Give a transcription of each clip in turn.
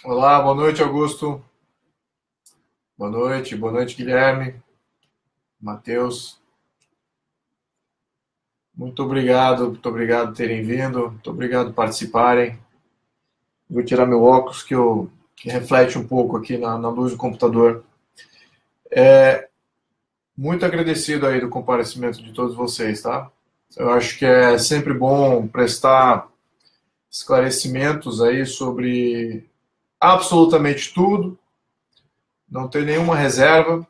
Olá, boa noite, Augusto. Boa noite, Guilherme, Matheus. Muito obrigado por terem vindo, muito obrigado por participarem. Vou tirar meu óculos que reflete um pouco aqui na luz do computador. Muito agradecido aí do comparecimento de todos vocês, tá? Eu acho que é sempre bom prestar esclarecimentos aí sobre absolutamente tudo, não ter nenhuma reserva.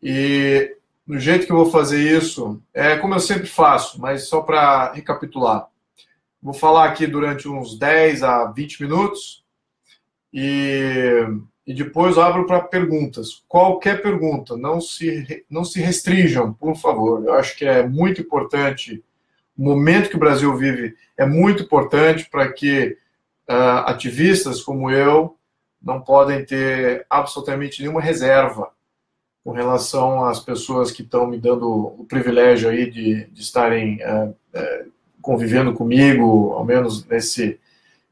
E do jeito que eu vou fazer isso, é como eu sempre faço, mas só para recapitular. Vou falar aqui durante uns 10 a 20 minutos e depois abro para perguntas. Qualquer pergunta, não se restringam, por favor. Eu acho que é muito importante, o momento que o Brasil vive é muito importante para que ativistas como eu não podem ter absolutamente nenhuma reserva com relação às pessoas que estão me dando o privilégio aí de estarem convivendo comigo, ao menos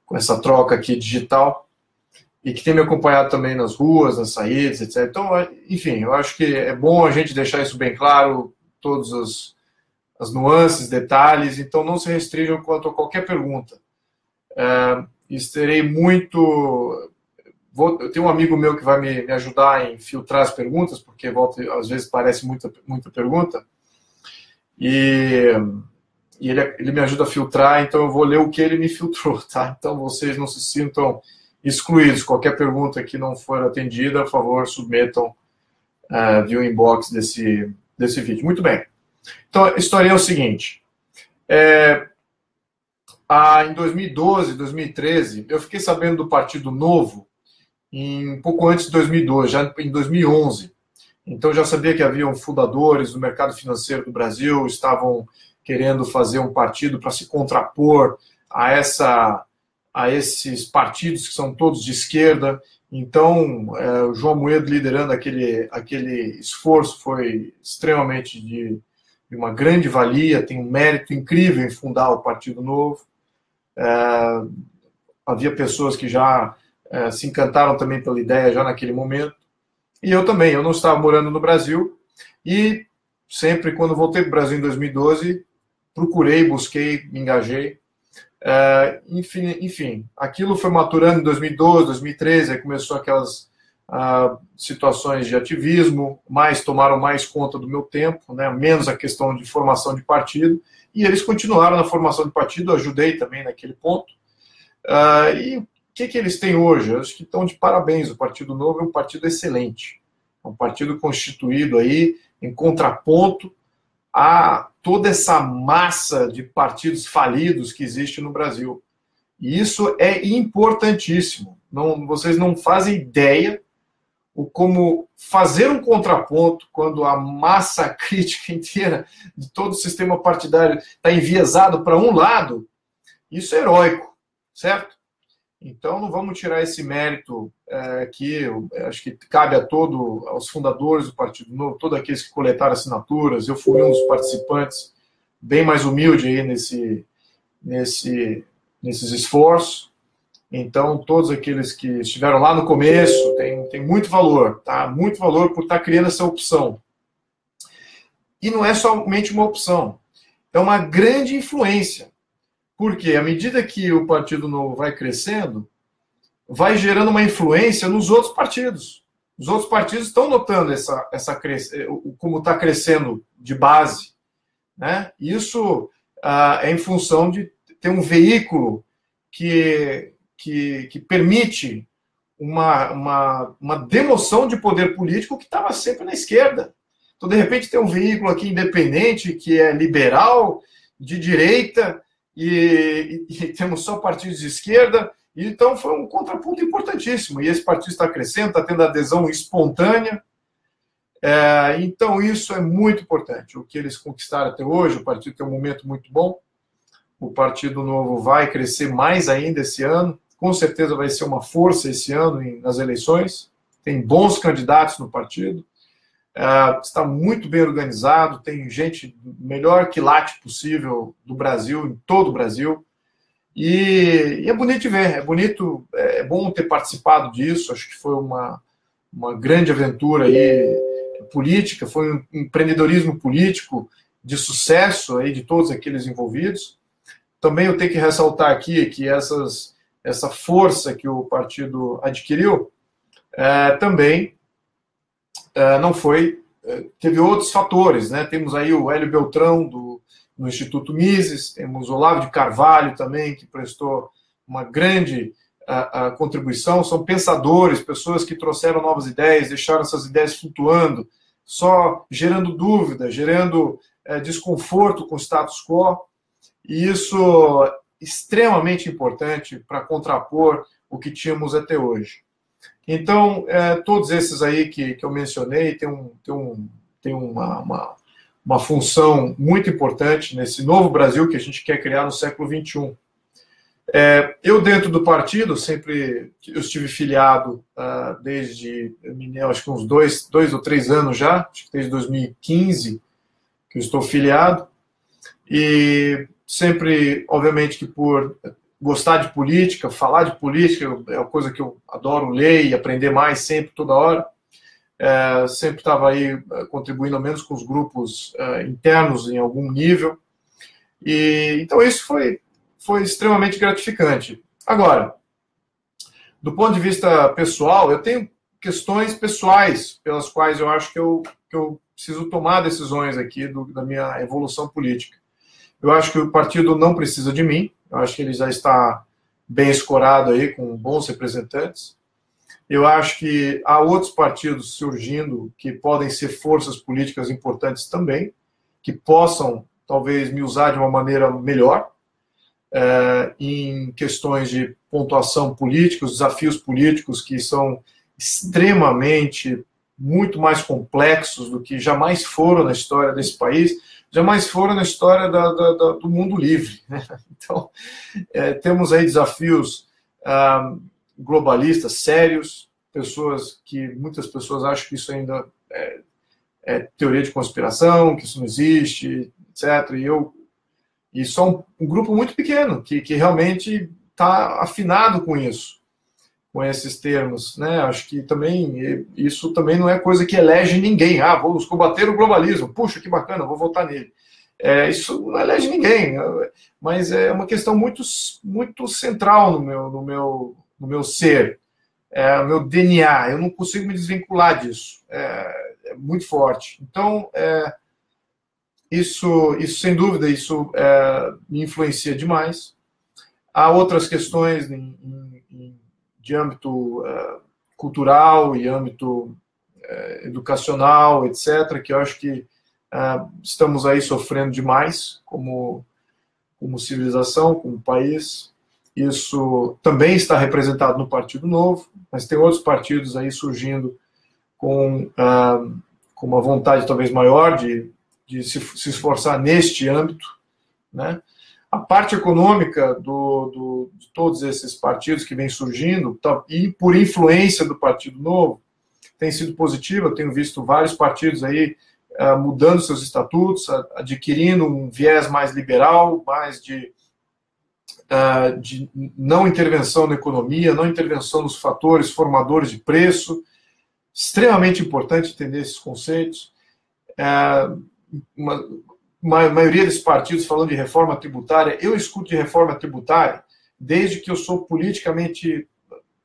com essa troca aqui digital, e que tem me acompanhado também nas ruas, nas saídas, etc. Então, enfim, eu acho que é bom a gente deixar isso bem claro, todas as nuances, detalhes, então não se restringam quanto a qualquer pergunta. Estarei muito... Eu tenho um amigo meu que vai me ajudar em filtrar as perguntas, porque às vezes parece muita pergunta, e ele me ajuda a filtrar, então eu vou ler o que ele me filtrou, tá? Então vocês não se sintam excluídos. Qualquer pergunta que não for atendida, por favor, submetam via o inbox desse vídeo. Muito bem. Então, a história é o seguinte. Em 2012, 2013, eu fiquei sabendo do Partido Novo um pouco antes de 2012, já em 2011. Então, já sabia que haviam fundadores do mercado financeiro do Brasil, estavam querendo fazer um partido para se contrapor a esses partidos que são todos de esquerda. Então, o João Amoedo liderando aquele esforço foi extremamente de uma grande valia, tem um mérito incrível em fundar o Partido Novo. Havia pessoas que já se encantaram também pela ideia já naquele momento. E eu também, eu não estava morando no Brasil e sempre, quando voltei para o Brasil em 2012, procurei, busquei, me engajei. Enfim, aquilo foi maturando em 2012, 2013, aí começou aquelas situações de ativismo, tomaram mais conta do meu tempo, né, menos a questão de formação de partido, e eles continuaram na formação de partido, eu ajudei também naquele ponto. E o que eles têm hoje? Eu acho que estão de parabéns. O Partido Novo é um partido excelente. É um partido constituído aí em contraponto a toda essa massa de partidos falidos que existe no Brasil. E isso é importantíssimo. Vocês não fazem ideia como fazer um contraponto quando a massa crítica inteira de todo o sistema partidário está enviesado para um lado. Isso é heróico, certo? Então, não vamos tirar esse mérito que acho que cabe aos fundadores do Partido Novo, todos aqueles que coletaram assinaturas. Eu fui um dos participantes, bem mais humilde aí nesses esforços. Então, todos aqueles que estiveram lá no começo, tem muito valor, tá? Muito valor por estar criando essa opção. E não é somente uma opção, é uma grande influência. Porque à medida que o Partido Novo vai crescendo, vai gerando uma influência nos outros partidos. Os outros partidos estão notando como está crescendo de base, né? Isso é em função de ter um veículo que permite uma demoção de poder político que estava sempre na esquerda. Então, de repente, tem um veículo aqui independente, que é liberal, de direita, e temos só partidos de esquerda, então foi um contraponto importantíssimo, e esse partido está crescendo, está tendo adesão espontânea, então isso é muito importante. O que eles conquistaram até hoje, o partido tem um momento muito bom, o Partido Novo vai crescer mais ainda esse ano, com certeza vai ser uma força esse ano nas eleições, tem bons candidatos no partido, está muito bem organizado, tem gente melhor quilate possível do Brasil, em todo o Brasil, E é bonito de ver, é bonito, é bom ter participado disso, acho que foi uma grande aventura aí política, foi um empreendedorismo político de sucesso aí de todos aqueles envolvidos. Também eu tenho que ressaltar aqui que essa força que o partido adquiriu também não foi... teve outros fatores, né? Temos aí o Hélio Beltrão, no Instituto Mises, temos Olavo de Carvalho também, que prestou uma grande contribuição. São pensadores, pessoas que trouxeram novas ideias, deixaram essas ideias flutuando, só gerando dúvida, gerando desconforto com o status quo, e isso é extremamente importante para contrapor o que tínhamos até hoje. Então, todos esses aí que eu mencionei têm uma função muito importante nesse novo Brasil que a gente quer criar no século XXI. Eu, dentro do partido, eu estive filiado desde, acho que uns 2 ou 3 anos já, acho que desde 2015 que eu estou filiado, e sempre, obviamente, que por gostar de política, falar de política, é uma coisa que eu adoro ler e aprender mais sempre, toda hora. Sempre estava aí contribuindo, ao menos com os grupos internos em algum nível. E então isso foi extremamente gratificante. Agora, do ponto de vista pessoal, eu tenho questões pessoais pelas quais eu acho que eu preciso tomar decisões aqui da minha evolução política. Eu acho que o partido não precisa de mim, eu acho que ele já está bem escorado aí, com bons representantes. Eu acho que há outros partidos surgindo que podem ser forças políticas importantes também, que possam, talvez, me usar de uma maneira melhor, em questões de pontuação política, os desafios políticos que são extremamente, muito mais complexos do que jamais foram na história desse país, jamais foram na história do mundo livre. Então, temos aí desafios globalistas sérios, muitas pessoas acham que isso ainda é teoria de conspiração, que isso não existe, etc. E só um grupo muito pequeno que realmente está afinado com isso, com esses termos, né? Acho que também isso também não é coisa que elege ninguém. Vamos combater o globalismo. Puxa, que bacana, vou votar nele. Isso não elege ninguém, mas é uma questão muito, muito central no meu ser, no meu DNA. Eu não consigo me desvincular disso. É muito forte. Então, isso sem dúvida, isso me influencia demais. Há outras questões de âmbito cultural e âmbito educacional, etc., que eu acho que estamos aí sofrendo demais como civilização, como país. Isso também está representado no Partido Novo, mas tem outros partidos aí surgindo com uma vontade talvez maior de se esforçar neste âmbito, né? A parte econômica de todos esses partidos que vêm surgindo, e por influência do Partido Novo, tem sido positiva. Eu tenho visto vários partidos aí mudando seus estatutos, adquirindo um viés mais liberal, mais de não intervenção na economia, não intervenção nos fatores formadores de preço. Extremamente importante entender esses conceitos. A maioria desses partidos falando de reforma tributária, eu escuto de reforma tributária desde que eu sou politicamente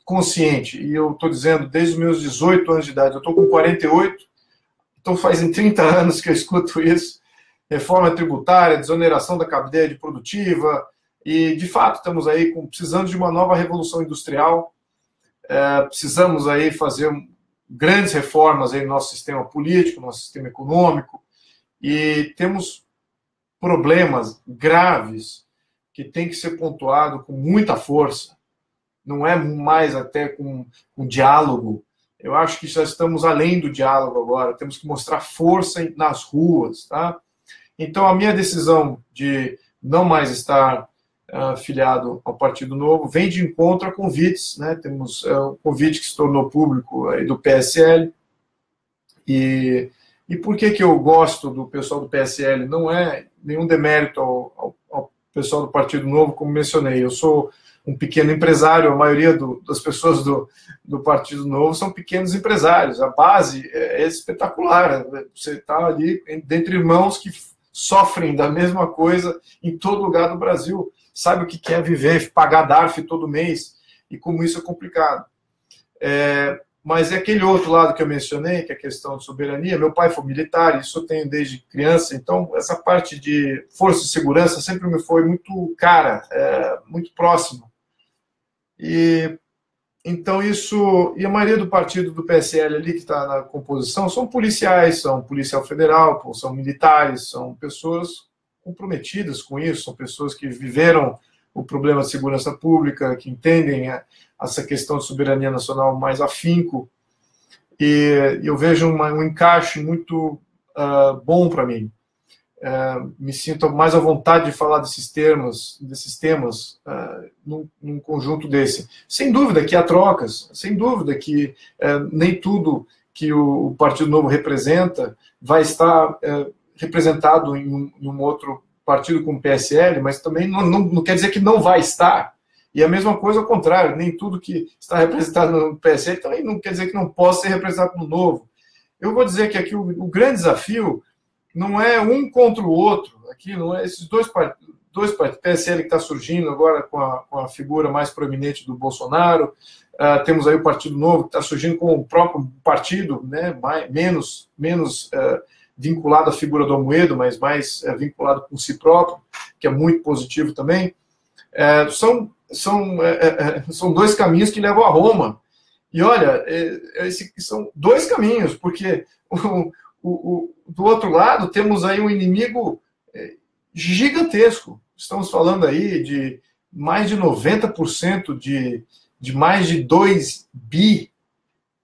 consciente, e eu estou dizendo desde os meus 18 anos de idade. Eu estou com 48, então fazem 30 anos que eu escuto isso. Reforma tributária, desoneração da cadeia produtiva, e de fato estamos aí precisando de uma nova revolução industrial. Precisamos aí fazer grandes reformas aí no nosso sistema político, no nosso sistema econômico, e temos problemas graves que tem que ser pontuado com muita força. Não é mais até com diálogo. Eu acho que já estamos além do diálogo agora. Temos que mostrar força nas ruas, tá? Então, a minha decisão de não mais estar filiado ao Partido Novo vem de encontro a convites, né? Temos um convite que se tornou público aí do PSL. E por que eu gosto do pessoal do PSL? Não é nenhum demérito ao pessoal do Partido Novo, como mencionei. Eu sou um pequeno empresário, a maioria das pessoas do Partido Novo são pequenos empresários. A base é espetacular. Você está ali dentre irmãos que sofrem da mesma coisa em todo lugar do Brasil. Sabe o que é viver, pagar DARF todo mês e como isso é complicado. Mas é aquele outro lado que eu mencionei, que é a questão de soberania. Meu pai foi militar, isso eu tenho desde criança, então essa parte de força e segurança sempre me foi muito cara, muito próxima. E então isso, e a maioria do partido do PSL ali que está na composição são policiais, são policial federal, são militares, são pessoas comprometidas com isso, são pessoas que viveram o problema de segurança pública, que entendem essa questão de soberania nacional mais afinco, e eu vejo um encaixe muito bom para mim. Me sinto mais à vontade de falar desses temas num conjunto desse. Sem dúvida que há trocas, sem dúvida que nem tudo que o Partido Novo representa vai estar representado em um outro partido como o PSL, mas também não quer dizer que não vai estar. E a mesma coisa ao contrário, nem tudo que está representado no PSL também não quer dizer que não possa ser representado no Novo. Eu vou dizer que aqui o grande desafio não é um contra o outro, aqui não é esses dois partidos, PSL que está surgindo agora com a figura mais proeminente do Bolsonaro, temos aí o Partido Novo que está surgindo com o próprio partido, né, menos vinculado à figura do Amoedo, mas mais vinculado com si próprio, que é muito positivo também. São dois caminhos que levam a Roma. E olha, são dois caminhos, porque do outro lado temos aí um inimigo gigantesco. Estamos falando aí de mais de 90% de mais de 2 bi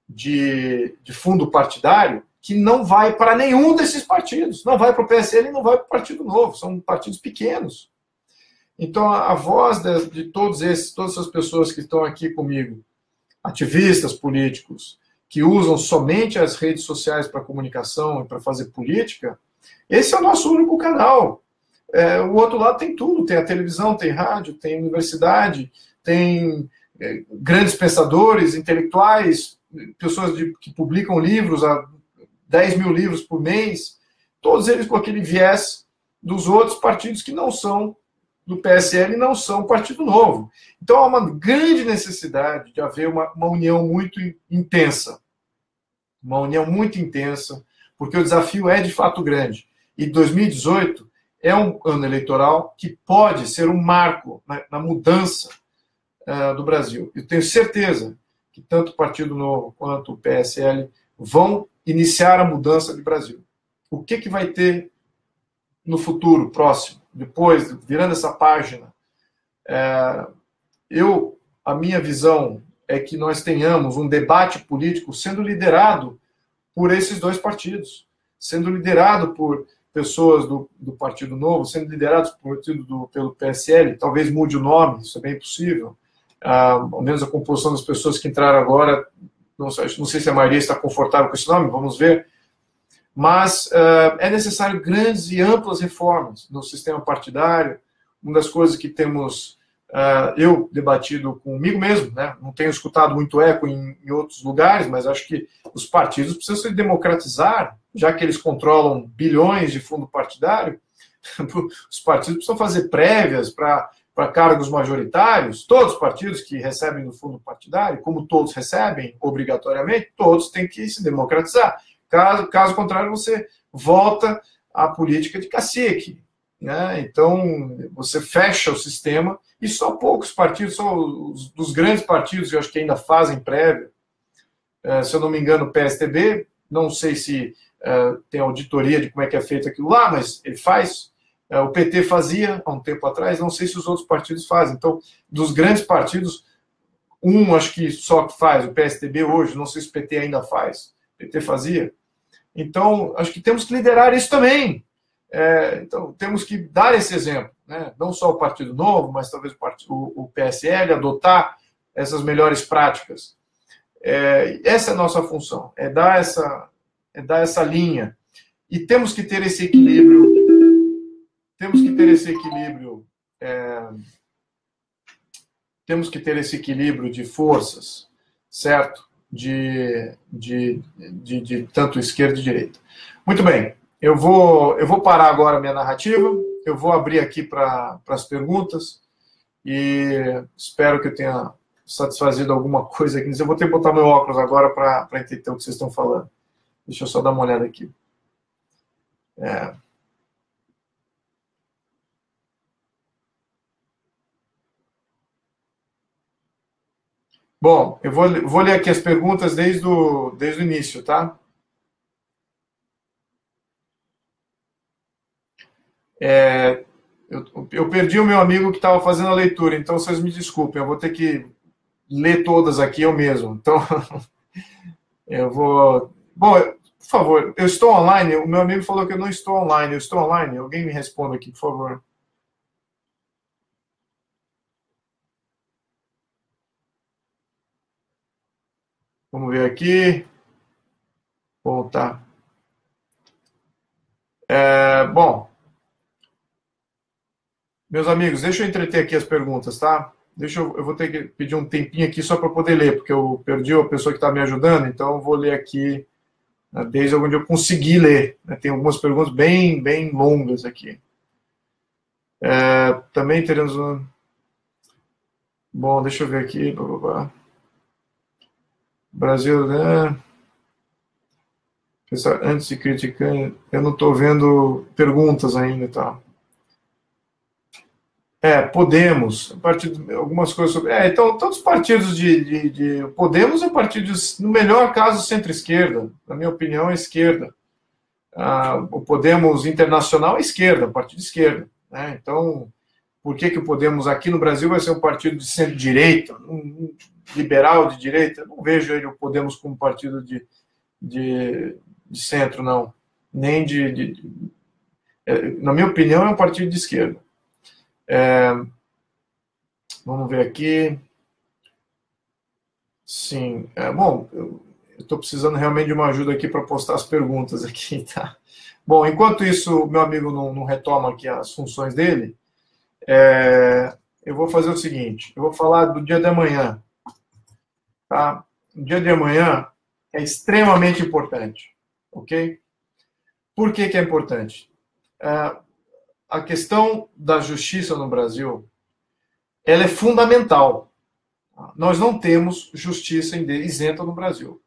de fundo partidário, que não vai para nenhum desses partidos. Não vai para o PSL e não vai para o Partido Novo. São partidos pequenos. Então, a voz de todas essas pessoas que estão aqui comigo, ativistas políticos, que usam somente as redes sociais para comunicação e para fazer política, esse é o nosso único canal. O outro lado tem tudo. Tem a televisão, tem rádio, tem universidade, tem grandes pensadores, intelectuais, pessoas que publicam livros, 10 mil livros por mês, todos eles com aquele viés dos outros partidos que não são do PSL e não são Partido Novo. Então há uma grande necessidade de haver uma união muito intensa. Uma união muito intensa, porque o desafio é de fato grande. E 2018 é um ano eleitoral que pode ser um marco na mudança do Brasil. Eu tenho certeza que tanto o Partido Novo quanto o PSL vão iniciar a mudança do Brasil. O que vai ter no futuro próximo, depois, virando essa página? A minha visão é que nós tenhamos um debate político sendo liderado por esses dois partidos, sendo liderado por pessoas do Partido Novo, sendo liderados pelo PSL, talvez mude o nome, isso é bem possível, ao menos a composição das pessoas que entraram agora, não sei se a maioria está confortável com esse nome, vamos ver, mas é necessário grandes e amplas reformas no sistema partidário. Uma das coisas que temos eu debatido comigo mesmo, né? Não tenho escutado muito eco em outros lugares, mas acho que os partidos precisam se democratizar, já que eles controlam bilhões de fundo partidário. Os partidos precisam fazer prévias para cargos majoritários. Todos os partidos que recebem do fundo partidário, como todos recebem obrigatoriamente, todos têm que se democratizar. Caso contrário, você volta à política de cacique, né? Então, você fecha o sistema e só poucos partidos, só dos grandes partidos, eu acho que ainda fazem prévia. Se eu não me engano, o PSTB, não sei se tem auditoria de como é que é feito aquilo lá, mas ele faz. O PT fazia há um tempo atrás, não sei se os outros partidos fazem. Então, dos grandes partidos, acho que só faz, o PSTB hoje, não sei se o PT ainda faz. O PT fazia. Então, acho que temos que liderar isso também. Então, temos que dar esse exemplo, né? Não só o Partido Novo, mas talvez o PSL, adotar essas melhores práticas. Essa é a nossa função, é dar essa linha. E temos que ter esse equilíbrio temos que ter esse equilíbrio de forças, certo? De tanto esquerda e direita. Muito bem, eu vou parar agora a minha narrativa, eu vou abrir aqui para as perguntas e espero que eu tenha satisfazido alguma coisa aqui. Eu vou ter que botar meu óculos agora para entender o que vocês estão falando. Deixa eu só dar uma olhada aqui. Bom, eu vou ler aqui as perguntas desde o início, tá? Eu perdi o meu amigo que estava fazendo a leitura, então vocês me desculpem, eu vou ter que ler todas aqui eu mesmo. Então, eu vou... Bom, por favor, eu estou online? O meu amigo falou que eu não estou online. Eu estou online? Alguém me responda aqui, por favor. Vamos ver aqui. Bom, tá. Bom, meus amigos, deixa eu entreter aqui as perguntas, tá? Eu vou ter que pedir um tempinho aqui só para poder ler, porque eu perdi a pessoa que está me ajudando, então eu vou ler aqui desde onde eu consegui ler. Tem algumas perguntas bem, bem longas aqui. Também teremos... Bom, deixa eu ver aqui. Brasil, né? Antes de criticar, eu não estou vendo perguntas ainda, tá? Podemos, algumas coisas sobre... então, todos os partidos de Podemos é partido, no melhor caso, centro-esquerda. Na minha opinião, é esquerda. O Podemos Internacional é esquerda, partido de esquerda. Né? Então, por que o Podemos aqui no Brasil vai ser um partido de centro-direita, um liberal de direita? Eu não vejo ele, o Podemos, como partido de centro, não. Nem na minha opinião, é um partido de esquerda. Vamos ver aqui. Sim. Bom, eu estou precisando realmente de uma ajuda aqui para postar as perguntas aqui, tá? Bom, enquanto isso, meu amigo não retoma aqui as funções dele, eu vou fazer o seguinte, eu vou falar do dia de amanhã, tá? O dia de amanhã é extremamente importante, ok? Por que é importante? A questão da justiça no Brasil, ela é fundamental. Nós não temos justiça isenta no Brasil.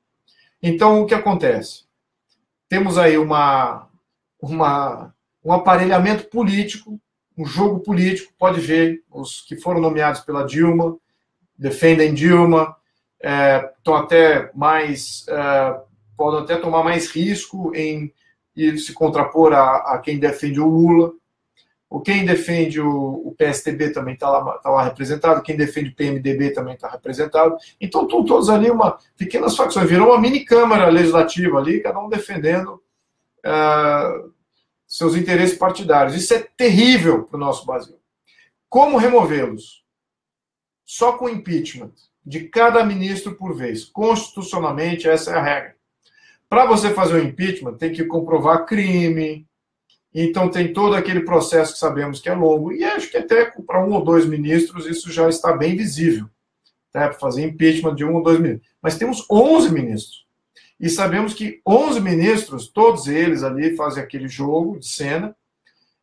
Então, o que acontece? Temos aí um aparelhamento político, um jogo político, pode ver, os que foram nomeados pela Dilma, defendem Dilma, podem até tomar mais risco em ir se contrapor a quem defende o Lula. Quem defende o PSDB também está lá representado, quem defende o PMDB também está representado. Então, estão todos ali pequenas facções, virou uma mini Câmara Legislativa ali, cada um defendendo seus interesses partidários. Isso é terrível para o nosso Brasil. Como removê-los? Só com impeachment de cada ministro por vez. Constitucionalmente, essa é a regra. Para você fazer o impeachment, tem que comprovar crime. Então, tem todo aquele processo que sabemos que é longo. E acho que até para 1 ou 2 ministros isso já está bem visível. Para fazer impeachment de 1 ou 2 ministros. Mas temos 11 ministros. E sabemos que 11 ministros, todos eles ali fazem aquele jogo de cena.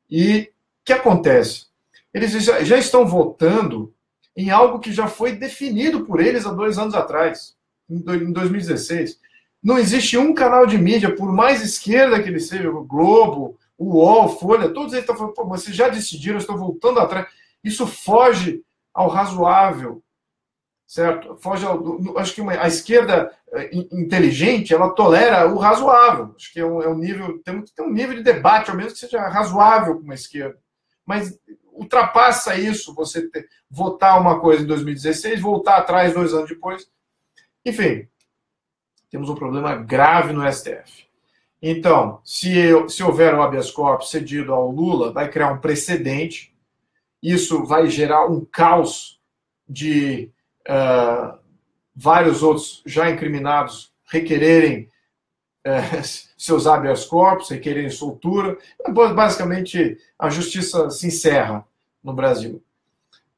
E o que acontece? Eles já estão votando em algo que já foi definido por eles há 2 anos atrás, em 2016. Não existe um canal de mídia, por mais esquerda que ele seja, o Globo, o UOL, Folha, todos eles estão falando, pô, vocês já decidiram, estão voltando atrás. Isso foge ao razoável, certo? Acho que a esquerda inteligente, ela tolera o razoável. Acho que é um nível, tem um nível de debate, ao menos que seja razoável com uma esquerda. Mas ultrapassa isso, você votar uma coisa em 2016, voltar atrás 2 anos depois. Enfim, temos um problema grave no STF. Então, se houver um habeas corpus cedido ao Lula, vai criar um precedente. Isso vai gerar um caos de vários outros já incriminados requererem seus habeas corpus, requererem soltura. Basicamente, a justiça se encerra. no Brasil.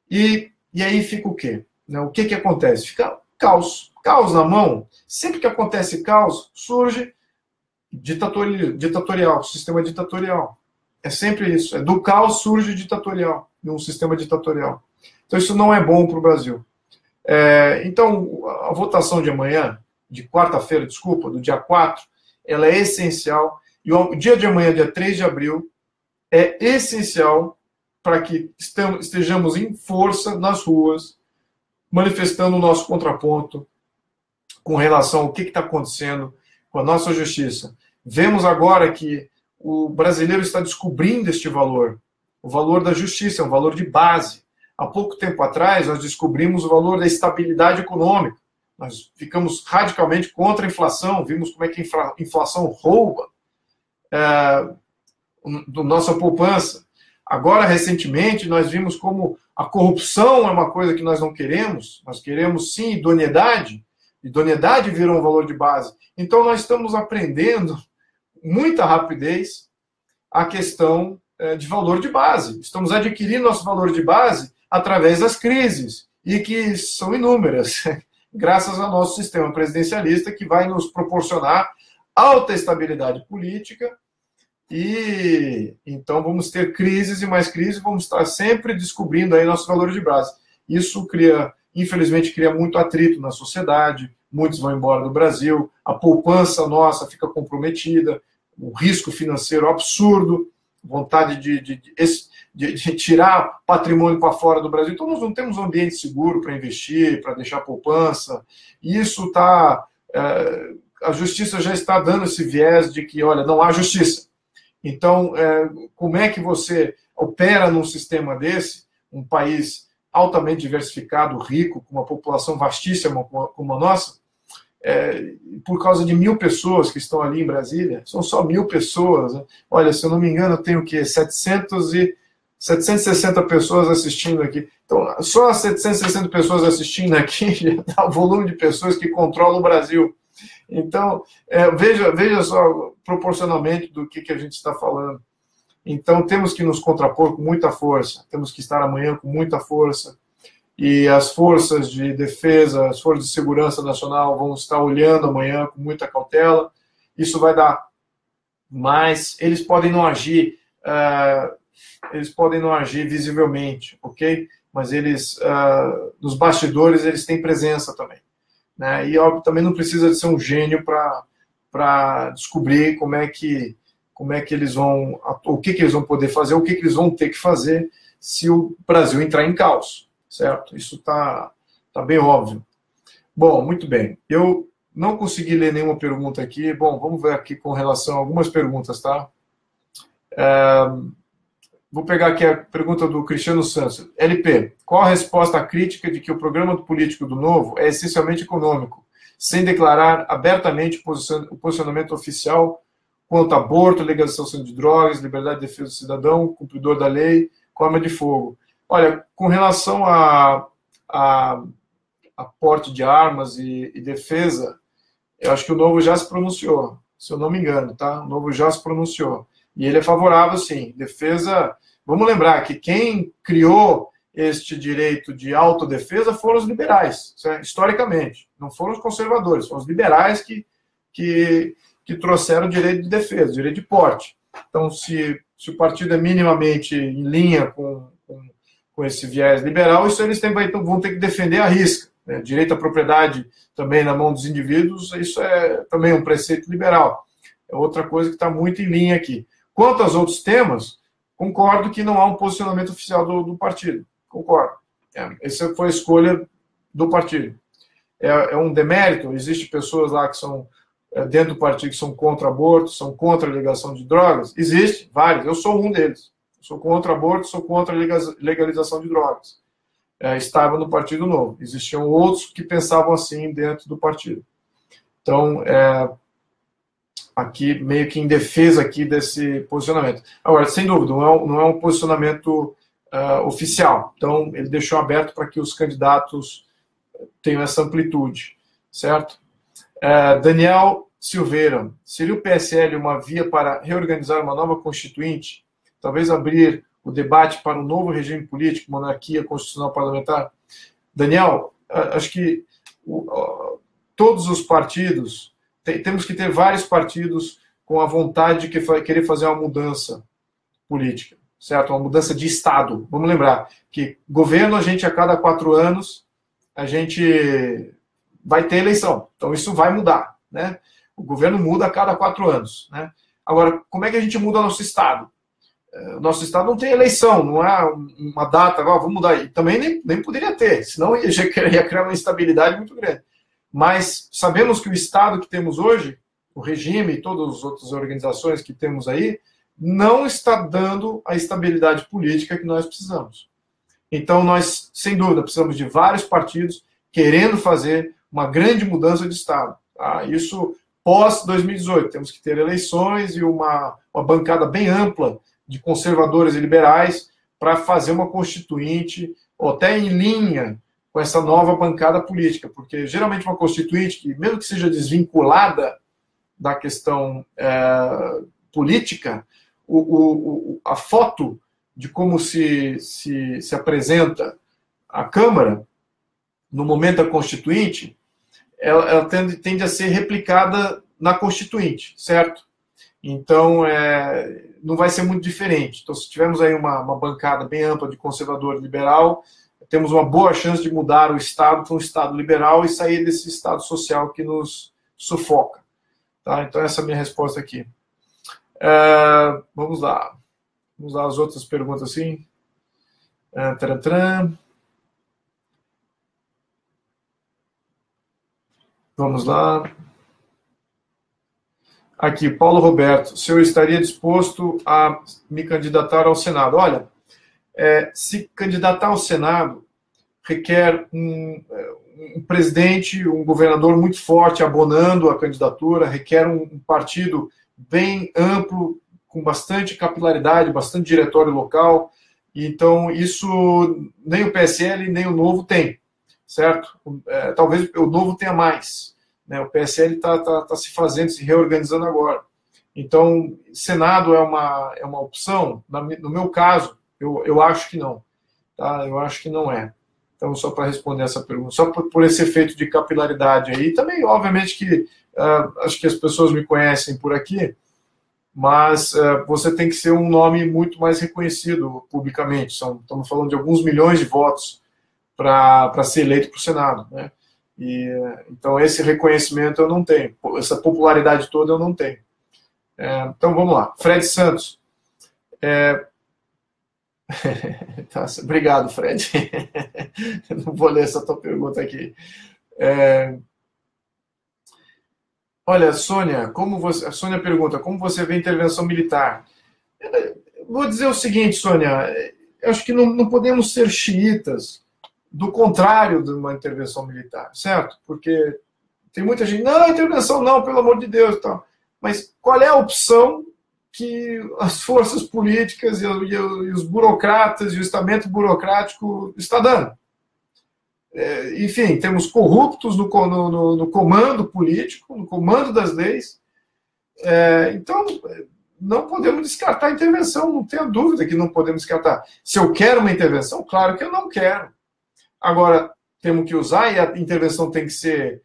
E aí fica o quê? O que acontece? Fica caos. Caos na mão. Sempre que acontece caos, surge ditatorial, sistema ditatorial. É sempre isso. É do caos surge ditatorial, um sistema ditatorial. Então isso não é bom para o Brasil. Então, a votação de amanhã, de quarta-feira, desculpa, do dia 4, ela é essencial. E o dia de amanhã, dia 3 de abril, é essencial para que estejamos em força nas ruas, manifestando o nosso contraponto com relação ao que está acontecendo com a nossa justiça. Vemos agora que o brasileiro está descobrindo este valor. O valor da justiça é um valor de base. Há pouco tempo atrás, nós descobrimos o valor da estabilidade econômica. Nós ficamos radicalmente contra a inflação, vimos como é que a inflação rouba da nossa poupança. Agora, recentemente, nós vimos como a corrupção é uma coisa que nós não queremos. Nós queremos, sim, idoneidade. Idoneidade virou um valor de base. Então, nós estamos aprendendo, muita rapidez, a questão de valor de base. Estamos adquirindo nosso valor de base através das crises, e que são inúmeras, graças ao nosso sistema presidencialista, que vai nos proporcionar alta estabilidade política. E então vamos ter crises e mais crises, vamos estar sempre descobrindo aí nosso valor de base. Isso infelizmente, cria muito atrito na sociedade, muitos vão embora do Brasil, a poupança nossa fica comprometida, um risco financeiro absurdo, vontade de tirar patrimônio para fora do Brasil. Então nós não temos um ambiente seguro para investir, para deixar poupança. E isso está... a justiça já está dando esse viés de que, olha, não há justiça. Então, como é que você opera num sistema desse, um país altamente diversificado, rico, com uma população vastíssima como a nossa, por causa de 1.000 pessoas que estão ali em Brasília? São só 1.000 pessoas. Né? Olha, se eu não me engano, eu tenho o quê? 760 pessoas assistindo aqui. Então, só 760 pessoas assistindo aqui já dá o volume de pessoas que controlam o Brasil. Então, veja só proporcionalmente do que a gente está falando. Então, temos que nos contrapor com muita força, temos que estar amanhã com muita força, e as forças de defesa, as forças de segurança nacional vão estar olhando amanhã com muita cautela. Isso vai dar mais. Eles podem não agir visivelmente, ok? Mas eles, nos bastidores, eles têm presença também. Né? E, óbvio, também não precisa de ser um gênio para descobrir como é que eles vão, o que eles vão poder fazer, o que eles vão ter que fazer se o Brasil entrar em caos, certo? Isso está bem óbvio. Bom, muito bem. Eu não consegui ler nenhuma pergunta aqui. Bom, vamos ver aqui com relação a algumas perguntas, tá? Vou pegar aqui a pergunta do Cristiano Santos. LP, qual a resposta à crítica de que o programa político do Novo é essencialmente econômico, sem declarar abertamente o posicionamento oficial quanto a aborto, legalização de drogas, liberdade de defesa do cidadão, cumpridor da lei, com arma de fogo? Olha, com relação a porte de armas e defesa, eu acho que o Novo já se pronunciou, se eu não me engano, tá? O Novo já se pronunciou. E ele é favorável, sim. Defesa... Vamos lembrar que quem criou este direito de autodefesa foram os liberais, certo? Historicamente. Não foram os conservadores, foram os liberais que trouxeram o direito de defesa, o direito de porte. Então, se o partido é minimamente em linha com esse viés liberal, isso eles vão ter que defender à risca. Né? Direito à propriedade também na mão dos indivíduos, isso é também um preceito liberal. É outra coisa que está muito em linha aqui. Quanto aos outros temas, concordo que não há um posicionamento oficial do partido. Concordo. Essa foi a escolha do partido. É um demérito? Existem pessoas lá que são dentro do partido que são contra aborto, são contra a legalização de drogas? Existe, vários. Eu sou um deles. Eu sou contra aborto, sou contra a legalização de drogas. Estava no Partido Novo. Existiam outros que pensavam assim dentro do partido. Então, aqui meio que em defesa aqui desse posicionamento. Agora, sem dúvida, não é um posicionamento oficial. Então, ele deixou aberto para que os candidatos tenham essa amplitude, certo? Daniel Silveira, seria o PSL uma via para reorganizar uma nova constituinte? Talvez abrir o debate para um novo regime político, monarquia constitucional parlamentar? Daniel, acho que todos os partidos, temos que ter vários partidos com a vontade de querer fazer uma mudança política, certo? Uma mudança de Estado. Vamos lembrar que governo, a gente a cada 4 anos, a gente vai ter eleição. Então isso vai mudar, né? O governo muda a cada 4 anos, né? Agora, como é que a gente muda nosso Estado? Nosso Estado não tem eleição, não há uma data, vamos mudar. E também nem poderia ter, senão ia criar uma instabilidade muito grande. Mas sabemos que o Estado que temos hoje, o regime e todas as outras organizações que temos aí, não está dando a estabilidade política que nós precisamos. Então, nós, sem dúvida, precisamos de vários partidos querendo fazer uma grande mudança de Estado. Tá? Isso pós-2018. Temos que ter eleições e uma bancada bem ampla de conservadores e liberais para fazer uma constituinte, ou até em linha com essa nova bancada política, porque geralmente uma constituinte, que mesmo que seja desvinculada da questão política, a foto de como se apresenta a Câmara no momento da Constituinte, ela tende a ser replicada na Constituinte, certo? Então, não vai ser muito diferente. Então, se tivermos aí uma bancada bem ampla de conservador e liberal, temos uma boa chance de mudar o Estado para um Estado liberal e sair desse Estado social que nos sufoca. Tá? Então, essa é a minha resposta aqui. Vamos lá. Vamos lá as outras perguntas, sim. Vamos lá. Aqui, Paulo Roberto. Se eu estaria disposto a me candidatar ao Senado? Olha, se candidatar ao Senado requer um presidente, um governador muito forte abonando a candidatura, requer um partido bem amplo, com bastante capilaridade, bastante diretório local. Então, isso nem o PSL nem o Novo tem, certo? Talvez o Novo tenha mais. Né? O PSL está se fazendo, se reorganizando agora. Então, Senado é uma opção? No meu caso, eu acho que não. Tá? Eu acho que não é. Então, só para responder essa pergunta, só por esse efeito de capilaridade aí. Também, obviamente, que acho que as pessoas me conhecem por aqui, mas você tem que ser um nome muito mais reconhecido publicamente. Estamos falando de alguns milhões de votos para ser eleito para o Senado. Né? Então, esse reconhecimento eu não tenho. Essa popularidade toda eu não tenho. Então, vamos lá. Fred Santos. Tá, obrigado, Fred. Não vou ler essa tua pergunta aqui. Olha, Sônia, a Sônia pergunta, como você vê a intervenção militar? Vou dizer o seguinte, Sônia, eu acho que não podemos ser xiitas do contrário de uma intervenção militar, certo? Porque tem muita gente, não, intervenção não, pelo amor de Deus, tal. Mas qual é a opção que as forças políticas e os burocratas e o estamento burocrático está dando? Enfim, temos corruptos no comando político, no comando das leis. Então, não podemos descartar a intervenção, não tenha dúvida que não podemos descartar. Se eu quero uma intervenção, claro que eu não quero. Agora, temos que usar, e a intervenção tem que ser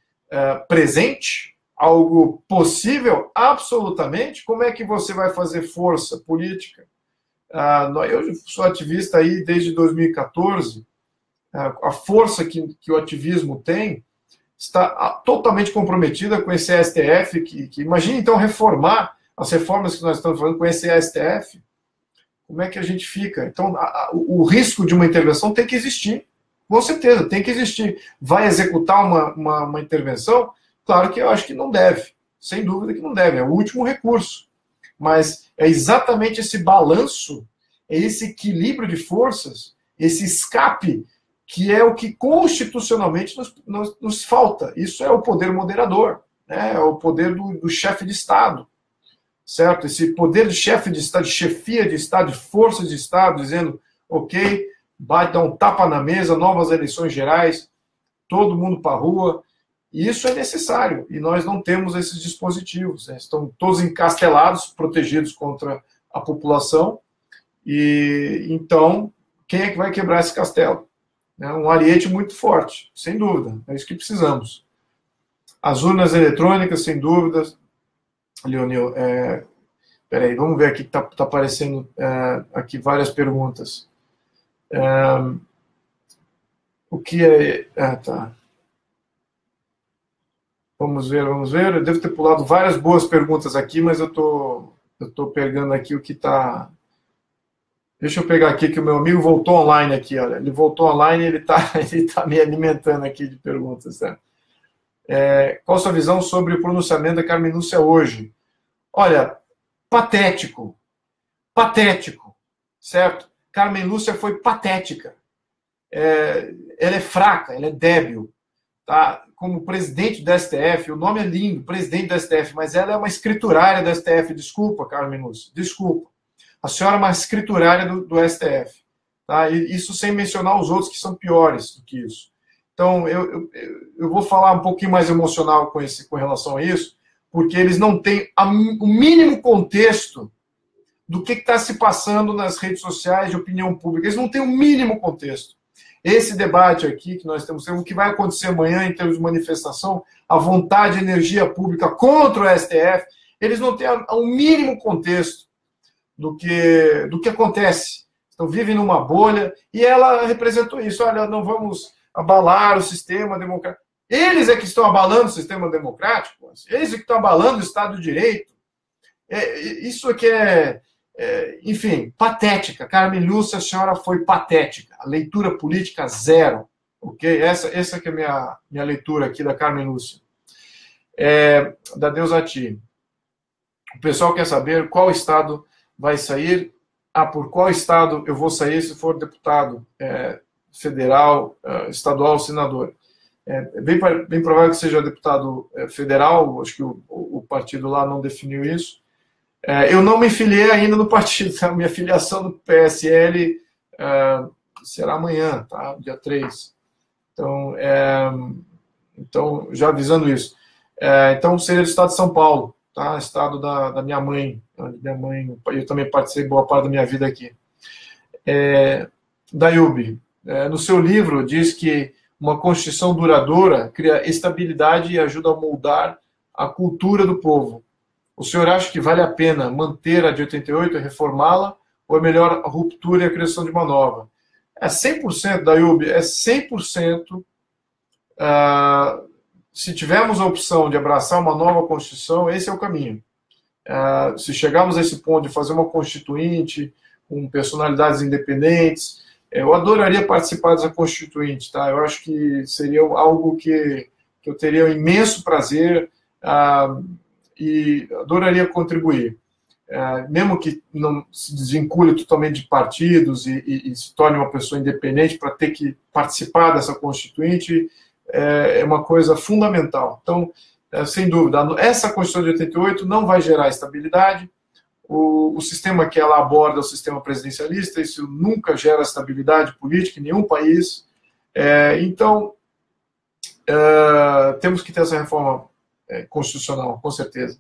presente, algo possível, absolutamente. Como é que você vai fazer força política? Eu sou ativista aí desde 2014. A força que o ativismo tem está totalmente comprometida com esse STF, que imagine, então, reformar as reformas que nós estamos fazendo com esse STF. Como é que a gente fica? Então, o risco de uma intervenção tem que existir. Com certeza, tem que existir. Vai executar uma intervenção? Claro que eu acho que não deve. Sem dúvida que não deve. É o último recurso. Mas é exatamente esse balanço, é esse equilíbrio de forças, esse escape, que é o que constitucionalmente nos falta. Isso é o poder moderador, né? É o poder do chefe de Estado, certo? Esse poder de chefe de Estado, de chefia de Estado, de força de Estado, dizendo, ok, vai dar um tapa na mesa, novas eleições gerais, todo mundo para a rua. E isso é necessário, e nós não temos esses dispositivos. Né? Estão todos encastelados, protegidos contra a população, E então, quem é que vai quebrar esse castelo? É um ariete muito forte, sem dúvida, é isso que precisamos. As urnas eletrônicas, sem dúvidas. Leonil, peraí, vamos ver aqui que está aparecendo aqui várias perguntas. O que é... tá. Vamos ver. Eu devo ter pulado várias boas perguntas aqui, mas eu tô pegando aqui o que está... Deixa eu pegar aqui que o meu amigo voltou online aqui, olha. Ele voltou online e ele tá me alimentando aqui de perguntas, né? Qual a sua visão sobre o pronunciamento da Carmen Lúcia hoje? Olha, patético, certo? Carmen Lúcia foi patética. Ela é fraca, ela é débil, tá? Como presidente do STF, o nome é lindo, presidente do STF, mas ela é uma escriturária do STF, desculpa, Carmen Lúcia, desculpa. A senhora é uma escriturária do STF, tá? E isso sem mencionar os outros que são piores do que isso. Então, eu vou falar um pouquinho mais emocional com relação a isso, porque eles não têm o mínimo contexto do que está se passando nas redes sociais de opinião pública. Eles não têm o mínimo contexto. Esse debate aqui que nós estamos tendo, o que vai acontecer amanhã em termos de manifestação, a vontade de energia pública contra o STF, eles não têm o mínimo contexto do que acontece. Então, vivem numa bolha, e ela representou isso. Olha, não vamos abalar o sistema democrático. Eles é que estão abalando o sistema democrático, eles é que estão abalando o Estado de Direito. Isso aqui enfim, patética. Carmen Lúcia, a senhora foi patética. A leitura política, zero. Ok? Essa que é a minha leitura aqui da Carmen Lúcia. Da Deus a ti. O pessoal quer saber qual estado vai sair. Por qual estado eu vou sair se for deputado federal, estadual, senador? Bem provável que seja deputado federal, acho que o partido lá não definiu isso. Eu não me filiei ainda no partido, a minha filiação no PSL será amanhã, tá? Dia 3. Então, já avisando isso. Então, seria do estado de São Paulo, tá? Estado da minha mãe. Eu também participei boa parte da minha vida aqui. Dayubi, no seu livro diz que uma Constituição duradoura cria estabilidade e ajuda a moldar a cultura do povo. O senhor acha que vale a pena manter a de 88 e reformá-la, ou é melhor a ruptura e a criação de uma nova? 100%, Dayubi, 100%. Se tivermos a opção de abraçar uma nova Constituição, esse é o caminho. Se chegarmos a esse ponto de fazer uma Constituinte com personalidades independentes, eu adoraria participar dessa Constituinte, tá? Eu acho que seria algo que eu teria um imenso prazer e adoraria contribuir. Mesmo que não se desvincule totalmente de partidos e se torne uma pessoa independente para ter que participar dessa Constituinte, é uma coisa fundamental. Então, sem dúvida, essa Constituição de 88 não vai gerar estabilidade. O sistema que ela aborda é o sistema presidencialista, isso nunca gera estabilidade política em nenhum país. Então, temos que ter essa reforma constitucional, com certeza.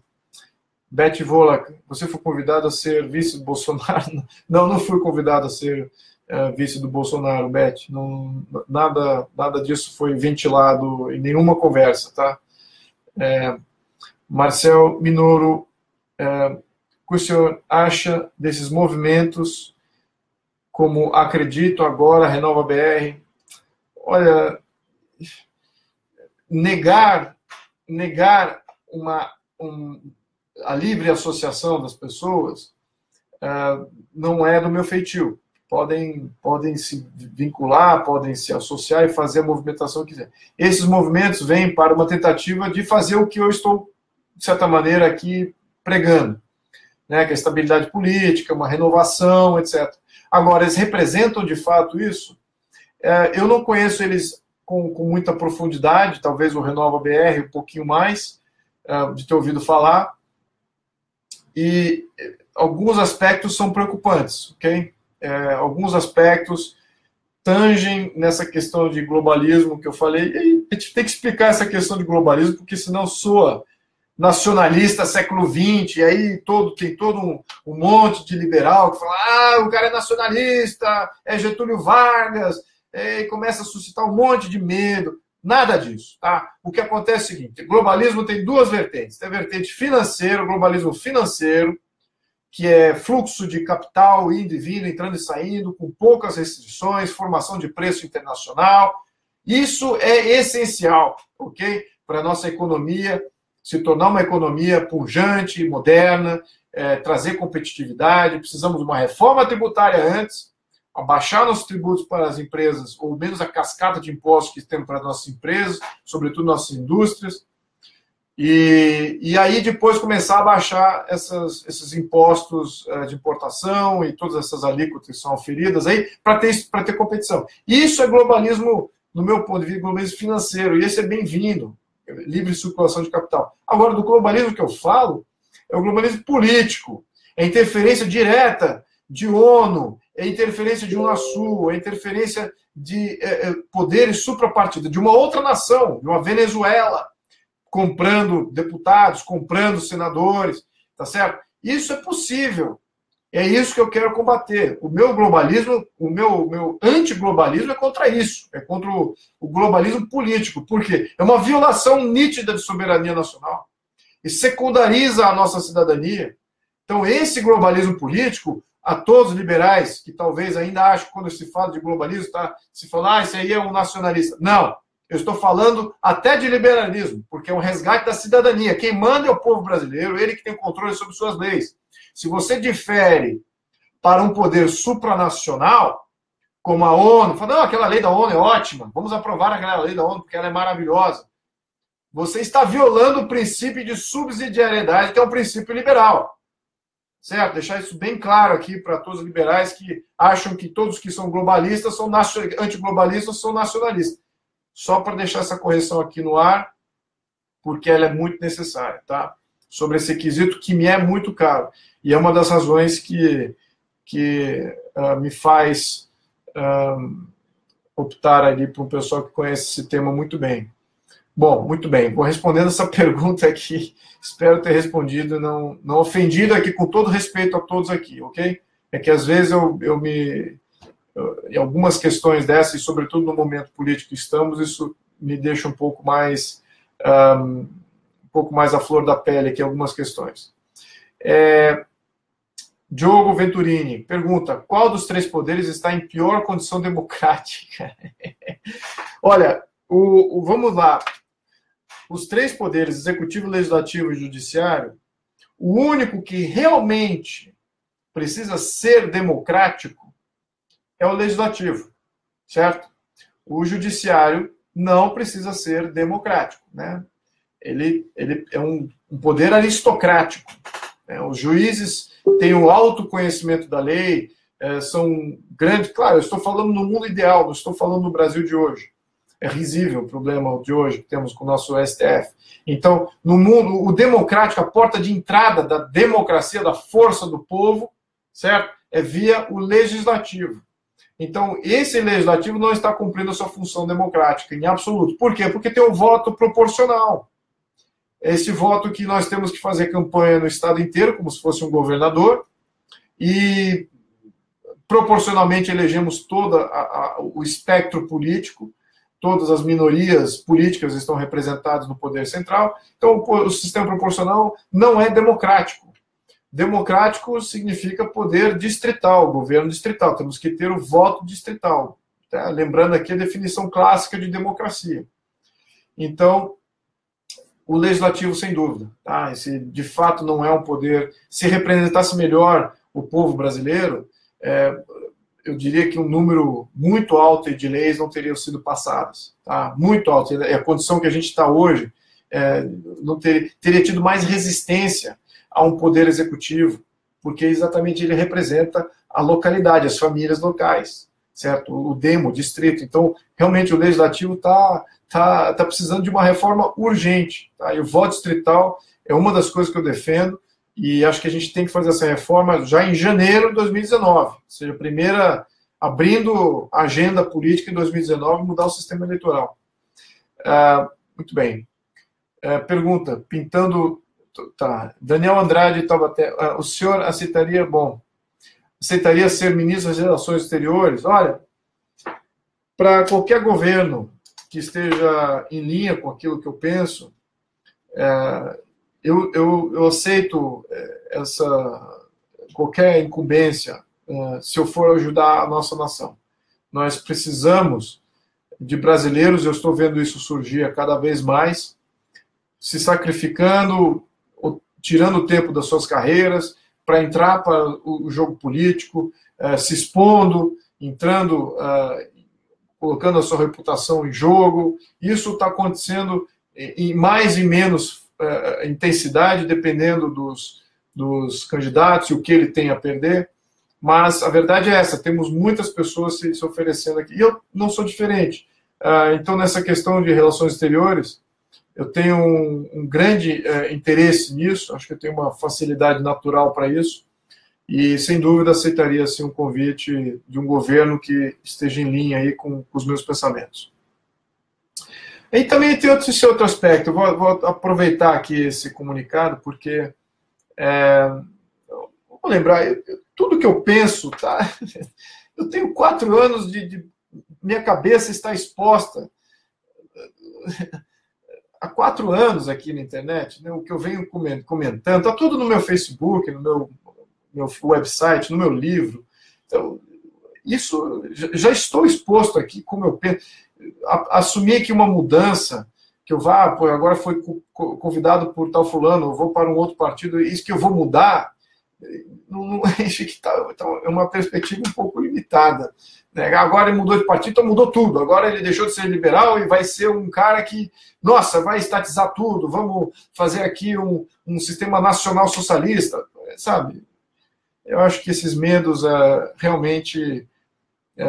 Beth Volak, você foi convidado a ser vice do Bolsonaro? Não fui convidado a ser vice do Bolsonaro, Beth. Nada disso foi ventilado em nenhuma conversa, tá? Marcel Minoro, o que o senhor acha desses movimentos, como Acredito Agora, Renova BR? Olha, negar a livre associação das pessoas não é do meu feitio. Podem se vincular, podem se associar e fazer a movimentação que quiser. Esses movimentos vêm para uma tentativa de fazer o que eu estou, de certa maneira, aqui pregando, né, que é a estabilidade política, uma renovação, etc. Agora, eles representam de fato isso? Eu não conheço eles com muita profundidade, talvez o Renova BR um pouquinho mais, de ter ouvido falar, e alguns aspectos são preocupantes, ok? Alguns aspectos tangem nessa questão de globalismo que eu falei, e a gente tem que explicar essa questão de globalismo, porque senão soa nacionalista século XX, e aí tem todo um monte de liberal que fala, o cara é nacionalista, é Getúlio Vargas, e começa a suscitar um monte de medo. Nada disso, tá? O que acontece é o seguinte, o globalismo tem duas vertentes. Tem a vertente financeira, o globalismo financeiro, que é fluxo de capital indo e vindo, entrando e saindo, com poucas restrições, formação de preço internacional. Isso é essencial, ok? Para a nossa economia se tornar uma economia pujante, moderna, trazer competitividade. Precisamos de uma reforma tributária antes, abaixar nossos tributos para as empresas, ou menos a cascata de impostos que temos para as nossas empresas, sobretudo nossas indústrias, e aí depois começar a baixar esses impostos de importação e todas essas alíquotas que são oferidas aí para ter competição. Isso é globalismo, no meu ponto de vista, globalismo financeiro, e esse é bem-vindo, livre circulação de capital. Agora, do globalismo que eu falo, é o globalismo político, é interferência direta de ONU, é interferência de Unasul, é interferência de poderes suprapartidas, de uma outra nação, de uma Venezuela, comprando deputados, comprando senadores, tá certo? Isso é possível. É isso que eu quero combater. O meu globalismo, o meu antiglobalismo é contra isso, é contra o globalismo político. Por quê? É uma violação nítida de soberania nacional e secundariza a nossa cidadania. Então, esse globalismo político, a todos os liberais que talvez ainda acham que quando se fala de globalismo, se fala, esse aí é um nacionalista. Não, eu estou falando até de liberalismo, porque é um resgate da cidadania. Quem manda é o povo brasileiro, ele que tem o controle sobre suas leis. Se você difere para um poder supranacional, como a ONU, fala, não, aquela lei da ONU é ótima, vamos aprovar aquela lei da ONU porque ela é maravilhosa. Você está violando o princípio de subsidiariedade, que é um princípio liberal. Certo? Deixar isso bem claro aqui para todos os liberais que acham que todos que são globalistas são antiglobalistas, são nacionalistas. Só para deixar essa correção aqui no ar, porque ela é muito necessária, tá? Sobre esse quesito que me é muito caro. E é uma das razões que me faz optar ali para um pessoal que conhece esse tema muito bem. Bom, muito bem. Vou respondendo essa pergunta aqui. Espero ter respondido, não ofendido aqui, com todo respeito a todos aqui, ok? É que às vezes em algumas questões dessas, e sobretudo no momento político que estamos, isso me deixa um pouco mais à flor da pele aqui, algumas questões. Diogo Venturini pergunta, qual dos três poderes está em pior condição democrática? Olha, vamos lá. Os três poderes, executivo, legislativo e judiciário, o único que realmente precisa ser democrático é o legislativo, certo? O judiciário não precisa ser democrático, né? Ele é um poder aristocrático, né? Os juízes têm o autoconhecimento da lei, são grandes... Claro, eu estou falando no mundo ideal, não estou falando no Brasil de hoje. É risível o problema de hoje que temos com o nosso STF. Então, no mundo, o democrático, a porta de entrada da democracia, da força do povo, certo? É via o legislativo. Então, esse legislativo não está cumprindo a sua função democrática, em absoluto. Por quê? Porque tem um voto proporcional. Esse voto que nós temos que fazer campanha no estado inteiro, como se fosse um governador, e proporcionalmente elegemos todo o espectro político, todas as minorias políticas estão representadas no poder central. Então, o sistema proporcional não é democrático. Democrático significa poder distrital, governo distrital. Temos que ter o voto distrital. Tá? Lembrando aqui a definição clássica de democracia. Então, o legislativo, sem dúvida. Tá? Esse, de fato, não é um poder... Se representasse melhor o povo brasileiro, eu diria que um número muito alto de leis não teriam sido passadas. Tá? Muito alto. É a condição que a gente está hoje, não teria tido mais resistência a um poder executivo, porque exatamente ele representa a localidade, as famílias locais, certo? O demo, o distrito. Então, realmente, o legislativo tá precisando de uma reforma urgente. Tá? E o voto distrital é uma das coisas que eu defendo, e acho que a gente tem que fazer essa reforma já em janeiro de 2019, ou seja, abrindo a agenda política em 2019, mudar o sistema eleitoral. Muito bem. Pergunta, pintando Tá. Daniel Andrade, Taubaté. O senhor aceitaria ser ministro das Relações Exteriores? Olha, para qualquer governo que esteja em linha com aquilo que eu penso, eu aceito qualquer incumbência se eu for ajudar a nossa nação. Nós precisamos de brasileiros, eu estou vendo isso surgir cada vez mais, se sacrificando, tirando o tempo das suas carreiras para entrar para o jogo político, se expondo, entrando, colocando a sua reputação em jogo. Isso está acontecendo em mais e menos intensidade, dependendo dos candidatos e o que ele tem a perder. Mas a verdade é essa, temos muitas pessoas se oferecendo aqui. E eu não sou diferente. Então, nessa questão de relações exteriores, eu tenho um grande interesse nisso, acho que eu tenho uma facilidade natural para isso, e, sem dúvida, aceitaria assim, um convite de um governo que esteja em linha aí com os meus pensamentos. E também tem esse outro aspecto, eu vou aproveitar aqui esse comunicado, porque, vou lembrar, tudo que eu penso, tá? Eu tenho 4 anos minha cabeça está exposta há 4 anos aqui na internet, né, o que eu venho comentando, está tudo no meu Facebook, no meu website, no meu livro. Então, isso, já estou exposto aqui, como eu penso. Assumir aqui uma mudança, que eu agora foi convidado por tal fulano, eu vou para um outro partido, isso que eu vou mudar, acho que é uma perspectiva um pouco limitada. Né? Agora ele mudou de partido, então mudou tudo. Agora ele deixou de ser liberal e vai ser um cara que, nossa, vai estatizar tudo, vamos fazer aqui um sistema nacional socialista, sabe? Eu acho que esses medos realmente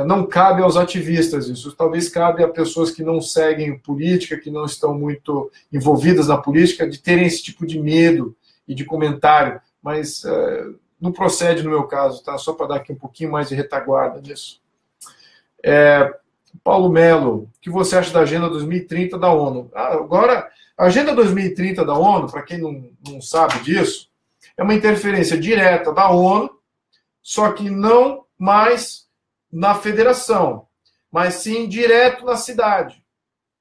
não cabem aos ativistas. Isso talvez cabe a pessoas que não seguem política, que não estão muito envolvidas na política, de terem esse tipo de medo e de comentário. Mas não procede no meu caso, tá? Só para dar aqui um pouquinho mais de retaguarda nisso. Paulo Melo, o que você acha da Agenda 2030 da ONU? Agora, a Agenda 2030 da ONU, para quem não sabe disso, é uma interferência direta da ONU, só que não mais na federação, mas sim direto na cidade.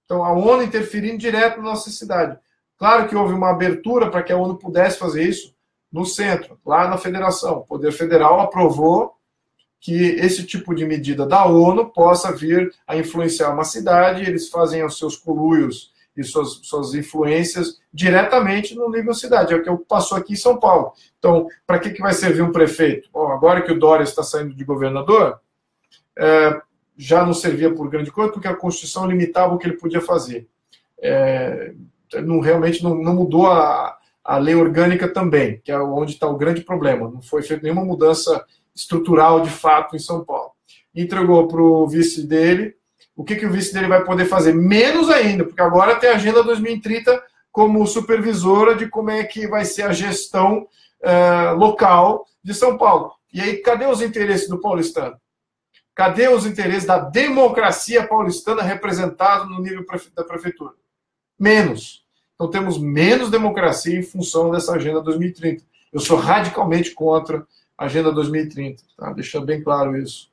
Então, a ONU interferindo direto na nossa cidade. Claro que houve uma abertura para que a ONU pudesse fazer isso no centro, lá na federação. O Poder Federal aprovou que esse tipo de medida da ONU possa vir a influenciar uma cidade, eles fazem os seus conluios e suas influências diretamente no nível cidade. É o que passou aqui em São Paulo. Então, para que vai servir um prefeito? Bom, agora que o Dória está saindo de governador, já não servia por grande coisa, porque a Constituição limitava o que ele podia fazer. Realmente não mudou a lei orgânica também, que é onde está o grande problema. Não foi feita nenhuma mudança estrutural, de fato, em São Paulo. Entregou para o vice dele. O que o vice dele vai poder fazer? Menos ainda, porque agora tem a Agenda 2030 como supervisora de como é que vai ser a gestão local de São Paulo. E aí, cadê os interesses do paulistano? Cadê os interesses da democracia paulistana representada no nível da prefeitura? Menos. Então, temos menos democracia em função dessa Agenda 2030. Eu sou radicalmente contra a Agenda 2030. Tá? Deixando bem claro isso.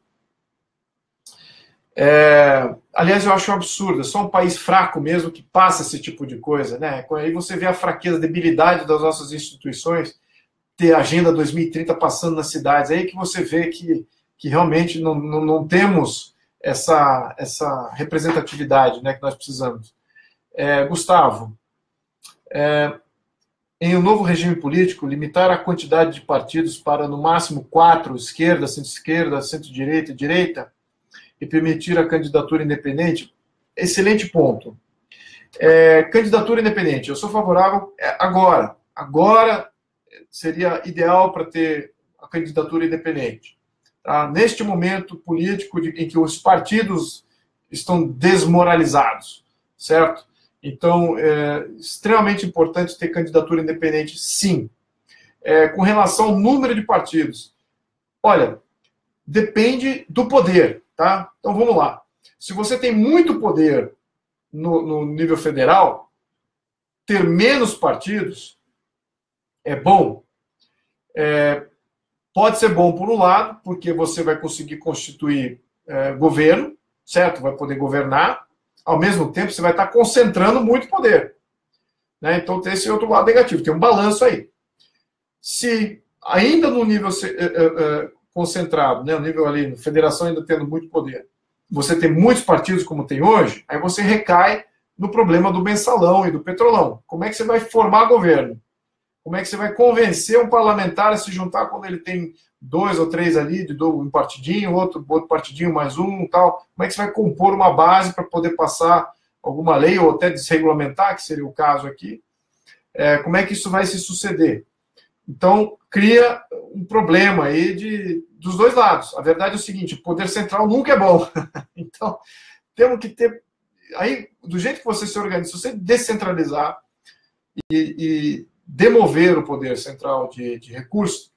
Aliás, eu acho um absurdo. É só um país fraco mesmo que passa esse tipo de coisa. Né? Aí você vê a fraqueza, a debilidade das nossas instituições, ter a Agenda 2030 passando nas cidades. Aí que você vê que realmente não temos essa representatividade, né, que nós precisamos. Gustavo, em um novo regime político, limitar a quantidade de partidos para, no máximo, 4, esquerda, centro-direita e direita, e permitir a candidatura independente, excelente ponto. Candidatura independente, eu sou favorável agora. Agora seria ideal para ter a candidatura independente. Tá? Neste momento político em que os partidos estão desmoralizados, certo? Então, é extremamente importante ter candidatura independente, sim. Com relação ao número de partidos, olha, depende do poder, tá? Então, vamos lá. Se você tem muito poder no nível federal, ter menos partidos É bom? Pode ser bom por um lado, porque você vai conseguir constituir governo, certo? Vai poder governar. Ao mesmo tempo, você vai estar concentrando muito poder. Né? Então, tem esse outro lado negativo. Tem um balanço aí. Se ainda no nível concentrado, né, no nível ali, federação ainda tendo muito poder, você tem muitos partidos como tem hoje, aí você recai no problema do mensalão e do petrolão. Como é que você vai formar governo? Como é que você vai convencer um parlamentar a se juntar quando ele tem 2 ou 3 ali, de um partidinho, outro partidinho mais um, tal? Como é que você vai compor uma base para poder passar alguma lei ou até desregulamentar, que seria o caso aqui? Como é que isso vai se suceder? Então, cria um problema aí dos dois lados. A verdade é o seguinte, o poder central nunca é bom. Então, temos que ter... Aí, do jeito que você se organiza, se você descentralizar e demover o poder central de recursos,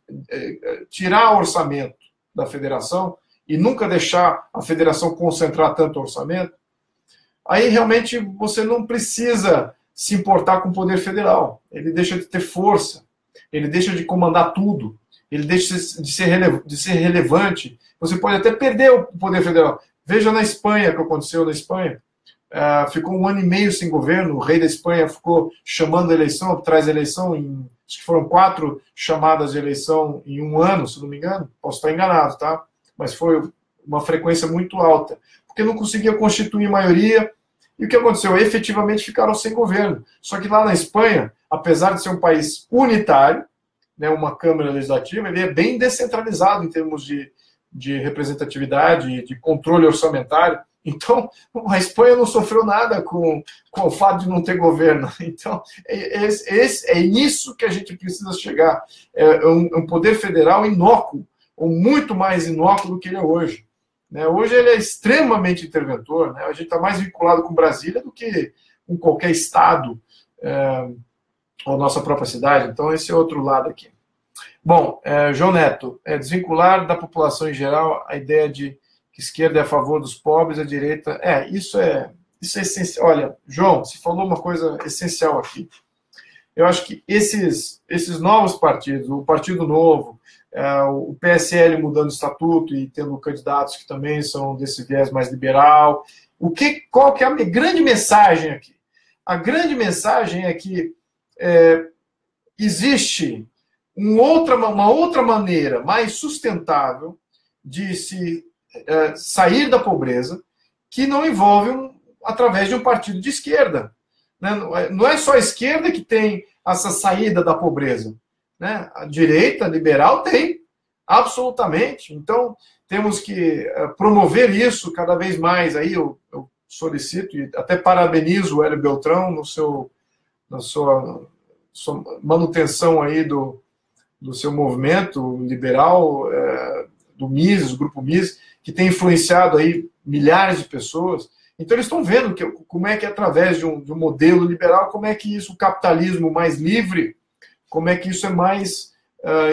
tirar o orçamento da federação e nunca deixar a federação concentrar tanto orçamento, aí realmente você não precisa se importar com o poder federal. Ele deixa de ter força, ele deixa de comandar tudo, ele deixa de ser relevante. Você pode até perder o poder federal. Veja na Espanha o que aconteceu na Espanha. Ficou 1 ano e meio sem governo, o rei da Espanha ficou chamando a eleição, atrás da eleição, acho que foram 4 chamadas de eleição em 1 ano, se não me engano, posso estar enganado, tá? Mas foi uma frequência muito alta, porque não conseguia constituir maioria, e o que aconteceu? Efetivamente ficaram sem governo. Só que lá na Espanha, apesar de ser um país unitário, né, uma Câmara Legislativa, ele é bem descentralizado em termos de representatividade, de controle orçamentário. Então, a Espanha não sofreu nada com o fato de não ter governo. Então, é nisso que a gente precisa chegar. É um poder federal inócuo, ou muito mais inócuo do que ele é hoje. Né? Hoje ele é extremamente interventor. Né? A gente está mais vinculado com Brasília do que com qualquer estado ou nossa própria cidade. Então, esse é outro lado aqui. Bom, João Neto, desvincular da população em geral a ideia de que a esquerda é a favor dos pobres, a direita... Isso é essencial. Olha, João, você falou uma coisa essencial aqui. Eu acho que esses novos partidos, o Partido Novo, o PSL mudando o estatuto e tendo candidatos que também são desse viés mais liberal, qual que é a grande mensagem aqui? A grande mensagem é que existe uma outra maneira mais sustentável de se sair da pobreza, que não envolve através de um partido de esquerda. Né? Não é só a esquerda que tem essa saída da pobreza. Né? A direita liberal tem, absolutamente. Então, temos que promover isso cada vez mais. Aí eu solicito e até parabenizo o Hélio Beltrão na sua manutenção aí do seu movimento liberal, do Mises, o Grupo Mises, que tem influenciado aí milhares de pessoas. Então, eles estão vendo como é que, através de um modelo liberal, como é que isso, o capitalismo mais livre, como é que isso é mais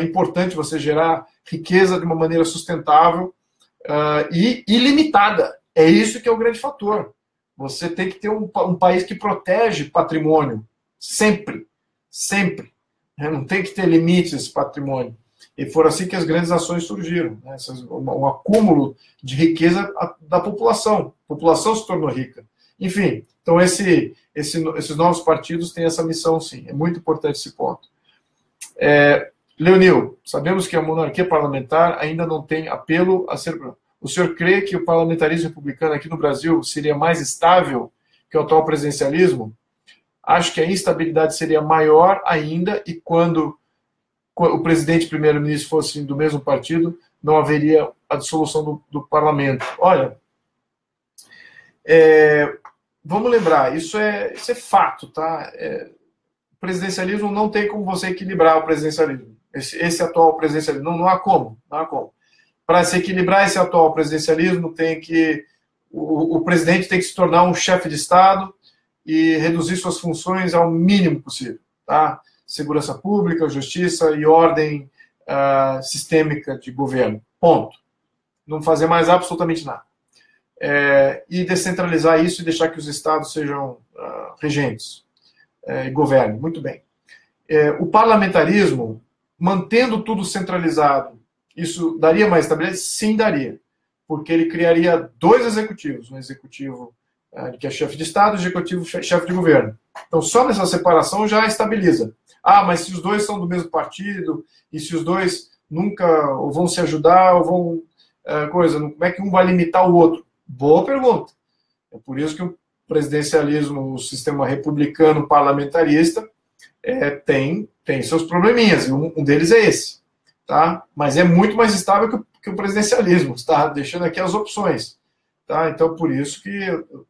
importante, você gerar riqueza de uma maneira sustentável e ilimitada. É isso que é o grande fator. Você tem que ter um país que protege patrimônio, sempre, sempre. Não tem que ter limites esse patrimônio. E foram assim que as grandes nações surgiram. Né? Um acúmulo de riqueza da população. A população se tornou rica. Enfim, então esses novos partidos têm essa missão, sim. É muito importante esse ponto. Leonil, sabemos que a monarquia parlamentar ainda não tem apelo a ser... O senhor crê que o parlamentarismo republicano aqui no Brasil seria mais estável que o atual presidencialismo? Acho que a instabilidade seria maior ainda e quando o presidente e primeiro-ministro fossem do mesmo partido, não haveria a dissolução do parlamento. Olha, vamos lembrar, isso é fato, tá? O presidencialismo não tem como você equilibrar o presidencialismo. Esse atual presidencialismo, não há como, não há como. Para se equilibrar esse atual presidencialismo, o presidente tem que se tornar um chefe de Estado e reduzir suas funções ao mínimo possível, tá? Segurança pública, justiça e ordem sistêmica de governo. Ponto. Não fazer mais absolutamente nada. E descentralizar isso e deixar que os estados sejam regentes e governem. Muito bem. O parlamentarismo, mantendo tudo centralizado, isso daria mais estabilidade? Sim, daria. Porque ele criaria dois executivos, um executivo que é chefe de Estado e um executivo chefe de governo. Então, só nessa separação já estabiliza. Mas se os dois são do mesmo partido, e se os dois nunca ou vão se ajudar, ou vão... como é que um vai limitar o outro? Boa pergunta. É por isso que o presidencialismo, o sistema republicano parlamentarista, tem seus probleminhas, e um deles é esse. Tá? Mas é muito mais estável que o presidencialismo, está deixando aqui as opções. Tá? Então, por isso que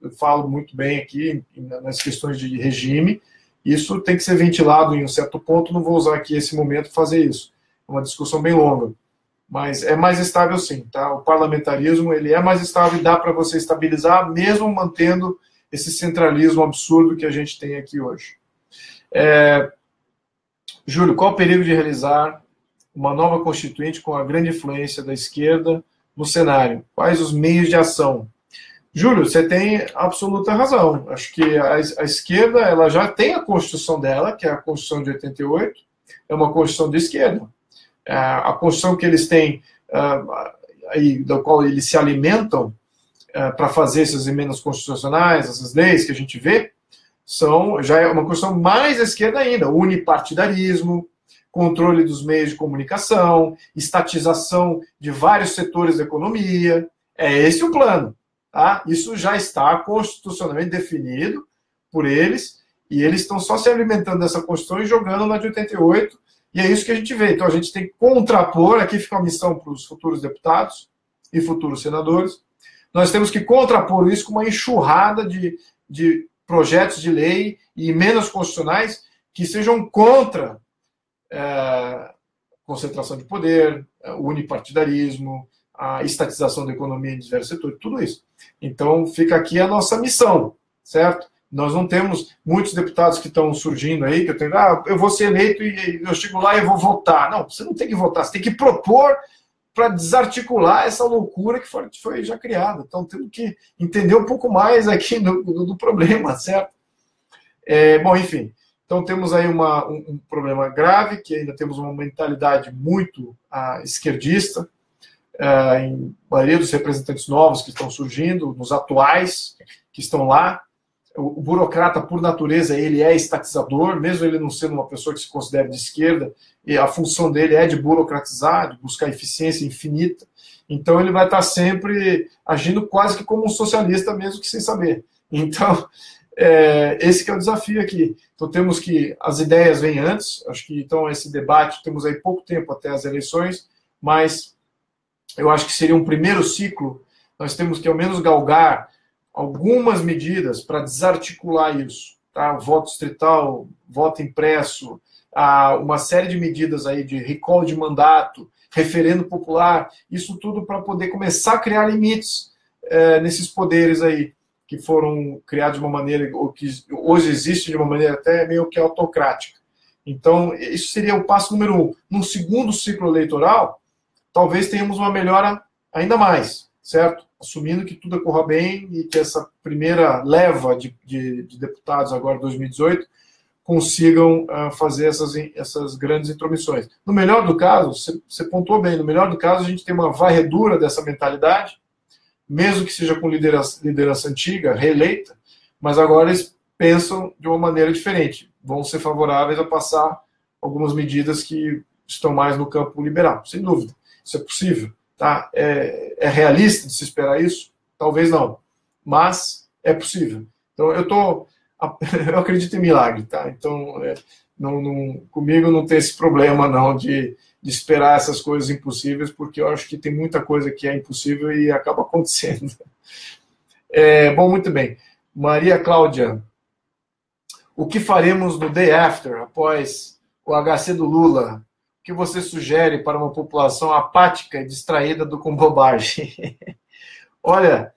eu falo muito bem aqui nas questões de regime. Isso tem que ser ventilado em um certo ponto, não vou usar aqui esse momento para fazer isso. É uma discussão bem longa. Mas é mais estável sim. Tá? O parlamentarismo ele é mais estável e dá para você estabilizar, mesmo mantendo esse centralismo absurdo que a gente tem aqui hoje. Júlio, qual o perigo de realizar uma nova constituinte com a grande influência da esquerda no cenário? Quais os meios de ação? Júlio, você tem absoluta razão. Acho que a esquerda ela já tem a Constituição dela, que é a Constituição de 88, é uma Constituição de esquerda. A Constituição que eles têm, da qual eles se alimentam para fazer essas emendas constitucionais, essas leis que a gente vê, já é uma Constituição mais à esquerda ainda. Unipartidarismo, controle dos meios de comunicação, estatização de vários setores da economia. É esse o plano. Tá? Isso já está constitucionalmente definido por eles, e eles estão só se alimentando dessa Constituição e jogando na de 88, e é isso que a gente vê. Então a gente tem que contrapor, aqui fica a missão para os futuros deputados e futuros senadores, nós temos que contrapor isso com uma enxurrada de projetos de lei e emendas constitucionais que sejam contra concentração de poder, o unipartidarismo, a estatização da economia em diversos setores, tudo isso. Então, fica aqui a nossa missão, certo? Nós não temos muitos deputados que estão surgindo aí, que eu tenho, eu vou ser eleito e eu chego lá e vou votar. Não, você não tem que votar, você tem que propor para desarticular essa loucura que foi já criada. Então, temos que entender um pouco mais aqui do problema, certo? Bom, enfim. Então, temos aí um problema grave, que ainda temos uma mentalidade muito esquerdista, em maioria dos representantes novos que estão surgindo, nos atuais que estão lá. O burocrata, por natureza, ele é estatizador, mesmo ele não sendo uma pessoa que se considera de esquerda, e a função dele é de burocratizar, de buscar eficiência infinita. Então, ele vai estar sempre agindo quase que como um socialista, mesmo que sem saber. Então, esse que é o desafio aqui. Então, temos que... As ideias vêm antes, acho que, então, esse debate, temos aí pouco tempo até as eleições, mas eu acho que seria um primeiro ciclo, nós temos que, ao menos, galgar algumas medidas para desarticular isso. Tá? Voto distrital, voto impresso, uma série de medidas aí de recall de mandato, referendo popular, isso tudo para poder começar a criar limites nesses poderes aí, que foram criados de uma maneira, ou que hoje existe de uma maneira até meio que autocrática. Então, isso seria o passo número 1. No segundo ciclo eleitoral, talvez tenhamos uma melhora ainda mais, certo? Assumindo que tudo corra bem e que essa primeira leva de deputados, agora 2018, consigam fazer essas grandes intromissões. No melhor do caso, você pontuou bem, no melhor do caso, a gente tem uma varredura dessa mentalidade, mesmo que seja com liderança antiga, reeleita, mas agora eles pensam de uma maneira diferente. Vão ser favoráveis a passar algumas medidas que estão mais no campo liberal, sem dúvida. Isso é possível. Tá? É realista de se esperar isso? Talvez não. Mas é possível. Então, eu acredito em milagre. Tá? Então, comigo não tem esse problema não de esperar essas coisas impossíveis, porque eu acho que tem muita coisa que é impossível e acaba acontecendo. Bom, muito bem. Maria Cláudia, o que faremos no day after, após o HC do Lula? O que você sugere para uma população apática e distraída com bobagem? Olha,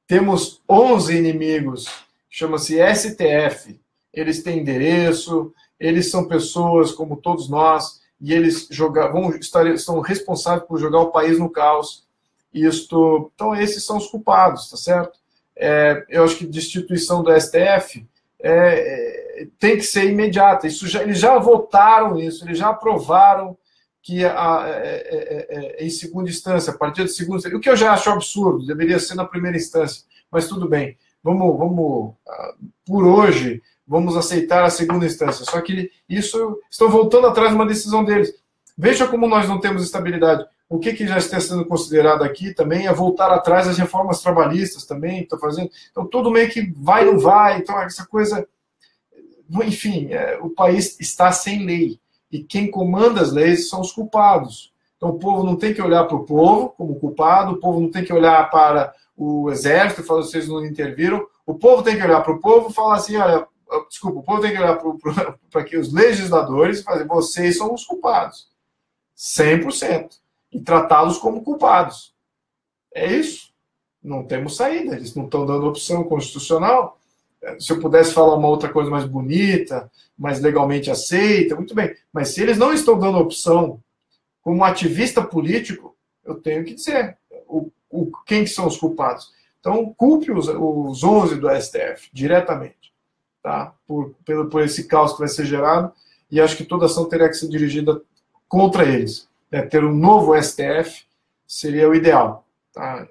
temos 11 inimigos, chama-se STF. Eles têm endereço, eles são pessoas como todos nós, e eles são responsáveis por jogar o país no caos. Então, esses são os culpados, tá certo? Eu acho que destituição do STF tem que ser imediata. Eles já votaram isso, eles já aprovaram que em segunda instância, a partir de segunda instância, o que eu já acho absurdo, deveria ser na primeira instância, mas tudo bem, vamos por hoje, vamos aceitar a segunda instância. Só que isso, estão voltando atrás de uma decisão deles. Veja como nós não temos estabilidade. O que já está sendo considerado aqui também é voltar atrás das reformas trabalhistas também, estão fazendo. Então, tudo meio que vai, não vai, então essa coisa... Enfim, o país está sem lei. E quem comanda as leis são os culpados. Então o povo não tem que olhar para o povo como culpado, o povo não tem que olhar para o exército e falar, vocês não interviram, o povo tem que olhar para o povo e falar assim, olha, desculpa, o povo tem que olhar para que os legisladores e fazer, vocês são os culpados. 100%. E tratá-los como culpados. É isso. Não temos saída, eles não estão dando opção constitucional. Se eu pudesse falar uma outra coisa mais bonita, mais legalmente aceita, muito bem. Mas se eles não estão dando opção como ativista político, eu tenho que dizer quem que são os culpados. Então, culpe os 11 do STF, diretamente, tá? Por esse caos que vai ser gerado, e acho que toda ação terá que ser dirigida contra eles. Ter um novo STF seria o ideal, tá?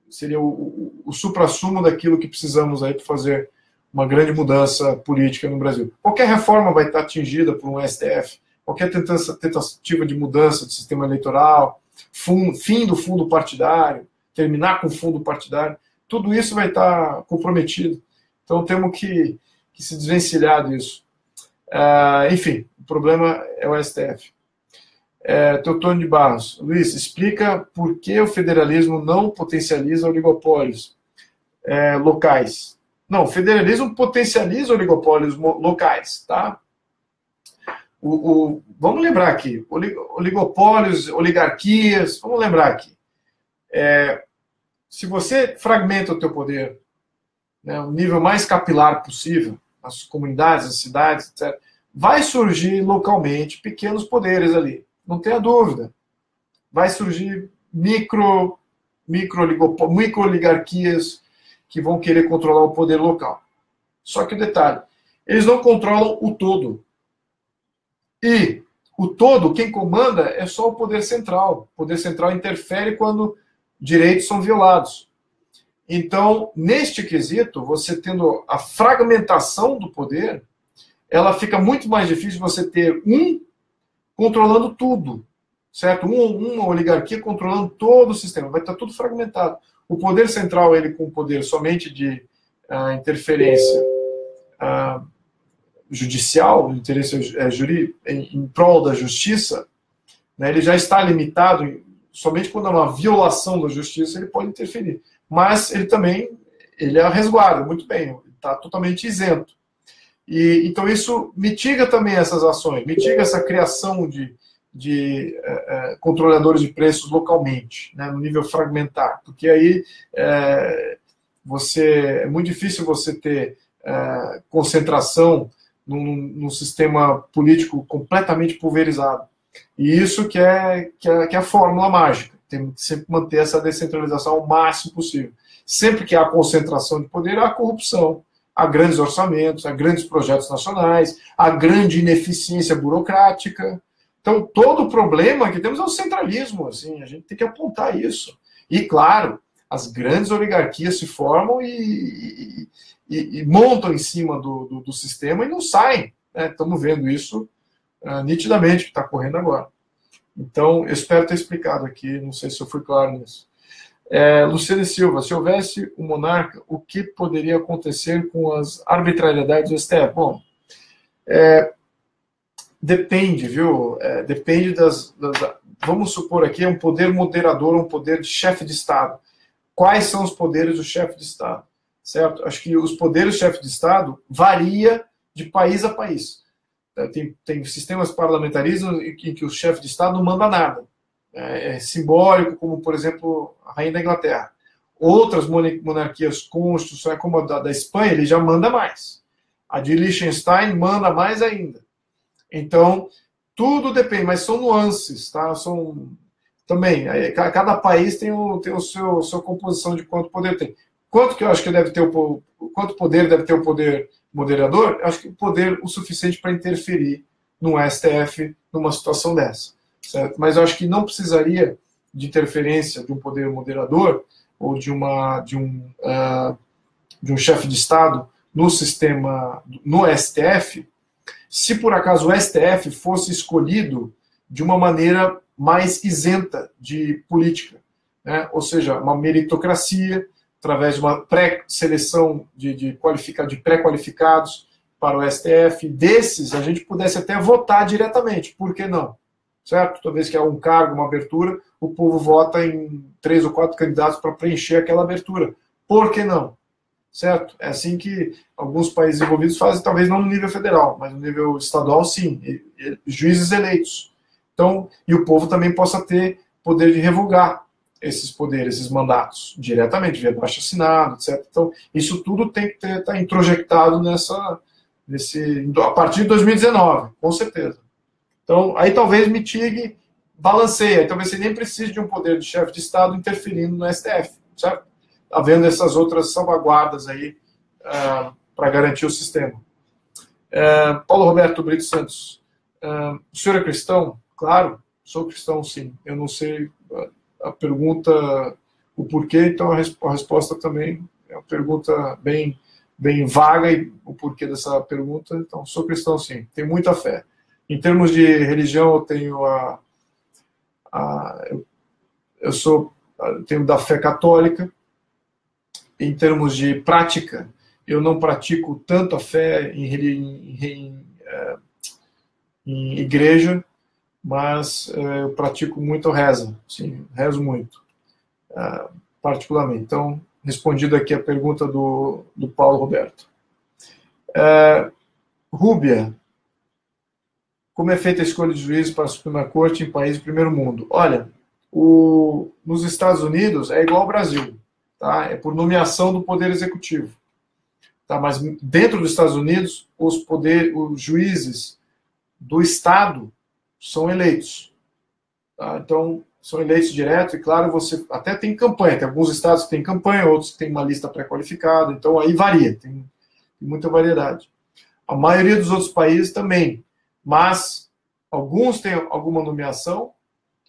Seria o suprassumo daquilo que precisamos aí para fazer uma grande mudança política no Brasil. Qualquer reforma vai estar atingida por um STF, qualquer tentativa de mudança do sistema eleitoral, fim do fundo partidário, terminar com o fundo partidário, tudo isso vai estar comprometido. Então temos que se desvencilhar disso. Enfim, o problema é o STF. Teotônio de Barros. Luiz, explica por que o federalismo não potencializa oligopólios locais. Não, o federalismo potencializa oligopólios locais, tá? Vamos lembrar aqui, oligopólios, oligarquias, vamos lembrar aqui. Se você fragmenta o teu poder, né, o nível mais capilar possível, as comunidades, as cidades, etc., vai surgir localmente pequenos poderes ali, não tenha dúvida. Vai surgir micro-oligarquias que vão querer controlar o poder local. Só que o detalhe, eles não controlam o todo. E o todo, quem comanda é só o poder central. O poder central interfere quando direitos são violados. Então, neste quesito, você tendo a fragmentação do poder, ela fica muito mais difícil você ter controlando tudo, certo? Uma oligarquia controlando todo o sistema, vai estar tudo fragmentado. O poder central, ele com poder somente de interferência judicial, interesse em prol da justiça, né, ele já está limitado, somente quando há uma violação da justiça ele pode interferir. Mas ele também é a resguarda, muito bem, está totalmente isento. Então isso mitiga também essas ações, mitiga essa criação de controladores de preços localmente, né, no nível fragmentar, porque aí é muito difícil você ter concentração num sistema político completamente pulverizado. E isso que é a fórmula mágica. Tem que sempre manter essa descentralização ao máximo possível. Sempre que há concentração de poder, há corrupção, há grandes orçamentos, há grandes projetos nacionais, há grande ineficiência burocrática. Então, todo o problema que temos é o centralismo. Assim, a gente tem que apontar isso. E, claro, as grandes oligarquias se formam e montam em cima do sistema e não saem. Né? Estamos vendo isso nitidamente, que está correndo agora. Então, eu espero ter explicado aqui, não sei se eu fui claro nisso. Luciane Silva, se houvesse um monarca, o que poderia acontecer com as arbitrariedades do STF? Bom, depende, viu? Depende vamos supor aqui, um poder moderador, um poder de chefe de Estado. Quais são os poderes do chefe de Estado? Certo? Acho que os poderes do chefe de Estado varia de país a país. Tem sistemas parlamentaristas em que o chefe de Estado não manda nada. É simbólico, como, por exemplo, a Rainha da Inglaterra. Outras monarquias constitucionais, como a da Espanha, ele já manda mais. A de Liechtenstein manda mais ainda. Então, tudo depende, mas são nuances, tá? Também, cada país tem sua composição de quanto poder tem. quanto que eu acho que deve ter quanto poder deve ter o poder moderador? Eu acho que poder o suficiente para interferir no STF numa situação dessa, certo? Mas eu acho que não precisaria de interferência de um poder moderador ou de um chefe de Estado no sistema, no STF, se por acaso o STF fosse escolhido de uma maneira mais isenta de política, né? Ou seja, uma meritocracia, através de uma pré-seleção de pré-qualificados para o STF, desses a gente pudesse até votar diretamente, por que não? Certo? Toda vez que há um cargo, uma abertura, o povo vota em 3 ou 4 candidatos para preencher aquela abertura. Por que não? Certo? É assim que alguns países envolvidos fazem, talvez não no nível federal, mas no nível estadual, sim. Juízes eleitos. Então, e o povo também possa ter poder de revogar esses poderes, esses mandatos, diretamente, via abaixo-assinado, etc. Então, isso tudo tem que estar introjectado a partir de 2019, com certeza. Então, aí talvez mitigue, balanceia, aí talvez você nem precise de um poder de chefe de Estado interferindo no STF, certo? Havendo essas outras salvaguardas aí para garantir o sistema. Paulo Roberto Brito Santos, o senhor é cristão? Claro, sou cristão, sim. Eu não sei a pergunta, o porquê, então a resposta também é uma pergunta bem vaga, e o porquê dessa pergunta, então sou cristão, sim. Tenho muita fé. Em termos de religião, eu tenho tenho da fé católica. Em termos de prática, eu não pratico tanto a fé em igreja, mas eu pratico muito reza, sim, rezo muito, particularmente. Então, respondido aqui a pergunta do Paulo Roberto. Rúbia, como é feita a escolha de juízes para a Suprema Corte em países de primeiro mundo? Olha, nos Estados Unidos é igual ao Brasil. Tá? É por nomeação do Poder Executivo. Tá? Mas dentro dos Estados Unidos, os juízes do Estado são eleitos. Tá? Então, são eleitos direto, e claro, você até tem campanha. Tem alguns estados que têm campanha, outros que têm uma lista pré-qualificada, então aí varia, tem muita variedade. A maioria dos outros países também, mas alguns têm alguma nomeação,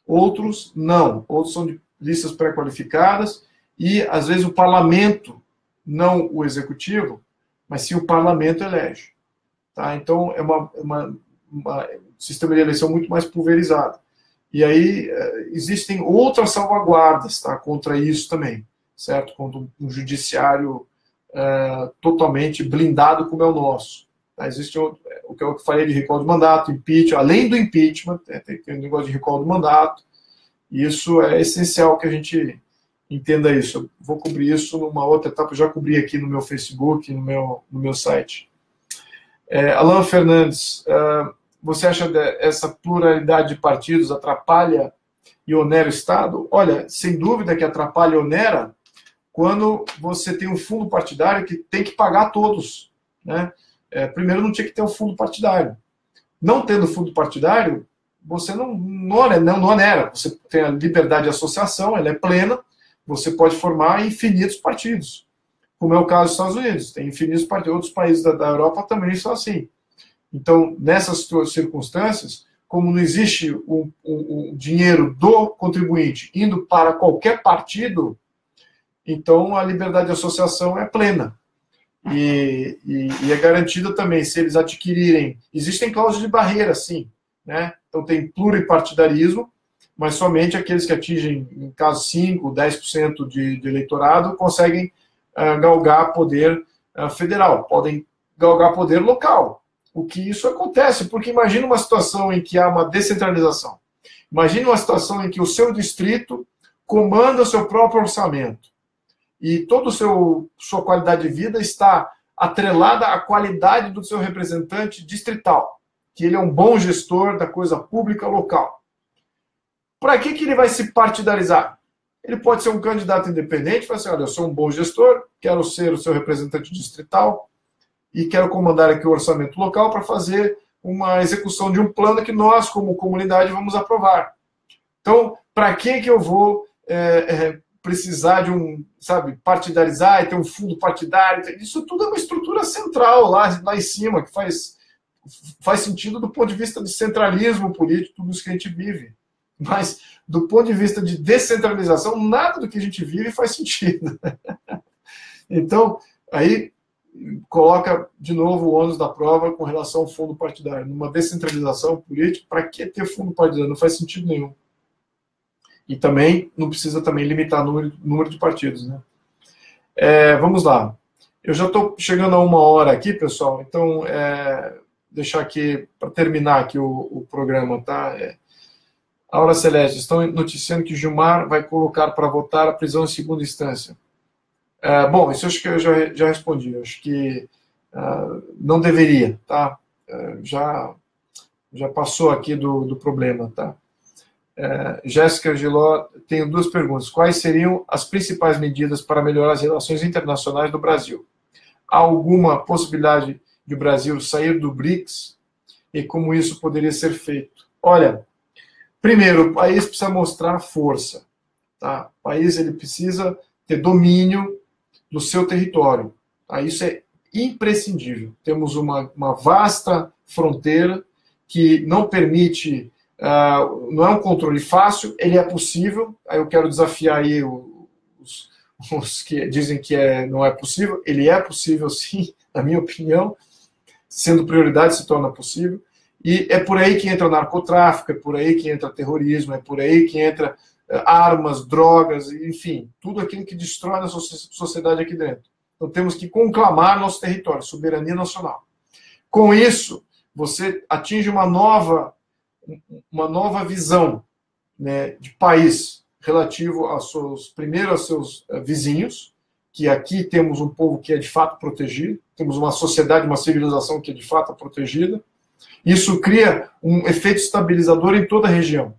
outros não. Outros são de listas pré-qualificadas, e, às vezes, o parlamento, não o executivo, mas sim o parlamento elege. Tá? Então, é um sistema de eleição muito mais pulverizado. E aí, existem outras salvaguardas, tá, contra isso também, certo? Contra um judiciário totalmente blindado como é o nosso. Tá? Existe o que eu falei de recall de mandato, impeachment, além do impeachment, tem um negócio de recall de mandato, e isso é essencial que a gente entenda isso. Eu vou cobrir isso numa outra etapa, eu já cobri aqui no meu Facebook, no meu site. Alan Fernandes, você acha que essa pluralidade de partidos atrapalha e onera o Estado? Olha, sem dúvida que atrapalha e onera quando você tem um fundo partidário que tem que pagar a todos. Né? Primeiro, não tinha que ter um fundo partidário. Não tendo fundo partidário, você não onera. Você tem a liberdade de associação, ela é plena, você pode formar infinitos partidos, como é o caso dos Estados Unidos. Tem infinitos partidos, outros países da Europa também são assim. Então, nessas circunstâncias, como não existe o dinheiro do contribuinte indo para qualquer partido, então a liberdade de associação é plena. E é garantida também, se eles adquirirem... Existem cláusulas de barreira, sim. Né? Então tem pluripartidarismo, mas somente aqueles que atingem, em caso 5%, 10% de eleitorado, conseguem galgar poder federal, podem galgar poder local. O que isso acontece, porque imagina uma situação em que há uma descentralização. Imagina uma situação em que o seu distrito comanda o seu próprio orçamento e toda a sua qualidade de vida está atrelada à qualidade do seu representante distrital, que ele é um bom gestor da coisa pública local. Para que ele vai se partidarizar? Ele pode ser um candidato independente, falar assim, olha, eu sou um bom gestor, quero ser o seu representante distrital e quero comandar aqui o orçamento local para fazer uma execução de um plano que nós, como comunidade, vamos aprovar. Então, para que eu vou precisar de partidarizar e ter um fundo partidário. Isso tudo é uma estrutura central lá em cima, que faz sentido do ponto de vista de centralismo político, tudo isso que a gente vive. Mas, do ponto de vista de descentralização, nada do que a gente vive faz sentido. Então, aí coloca de novo o ônus da prova com relação ao fundo partidário. Numa descentralização política, para que ter fundo partidário? Não faz sentido nenhum. E também não precisa também limitar o número de partidos, né? Vamos lá. Eu já estou chegando a 1 hora aqui, pessoal, então deixar aqui, para terminar aqui o programa, tá? Aura Celeste, estão noticiando que Gilmar vai colocar para votar a prisão em segunda instância. Bom, isso acho que eu já respondi. Acho que não deveria, tá? Já passou aqui do problema, tá? Jéssica Giló, tenho 2 perguntas. Quais seriam as principais medidas para melhorar as relações internacionais do Brasil? Há alguma possibilidade de o Brasil sair do BRICS? E como isso poderia ser feito? Olha, primeiro, o país precisa mostrar força. Tá? O país ele precisa ter domínio do seu território. Tá? Isso é imprescindível. Temos uma vasta fronteira que não permite... não é um controle fácil, ele é possível. Aí eu quero desafiar aí os que dizem que não é possível. Ele é possível, sim, na minha opinião. Sendo prioridade, se torna possível. E é por aí que entra o narcotráfico, é por aí que entra terrorismo, é por aí que entra armas, drogas, enfim, tudo aquilo que destrói a sociedade aqui dentro. Então temos que conclamar nosso território, soberania nacional. Com isso, você atinge uma nova visão, né, de país relativo primeiro aos seus vizinhos, que aqui temos um povo que é de fato protegido, temos uma sociedade, uma civilização que é de fato protegida. Isso cria um efeito estabilizador em toda a região,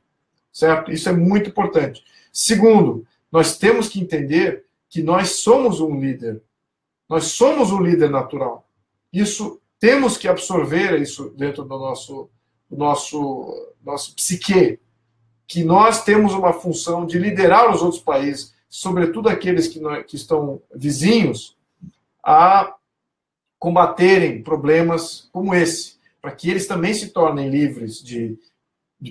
certo? Isso é muito importante. Segundo, nós temos que entender que nós somos um líder natural. Isso, temos que absorver isso dentro do nosso psique, que nós temos uma função de liderar os outros países, sobretudo aqueles que estão vizinhos, a combaterem problemas como esse, para que eles também se tornem livres de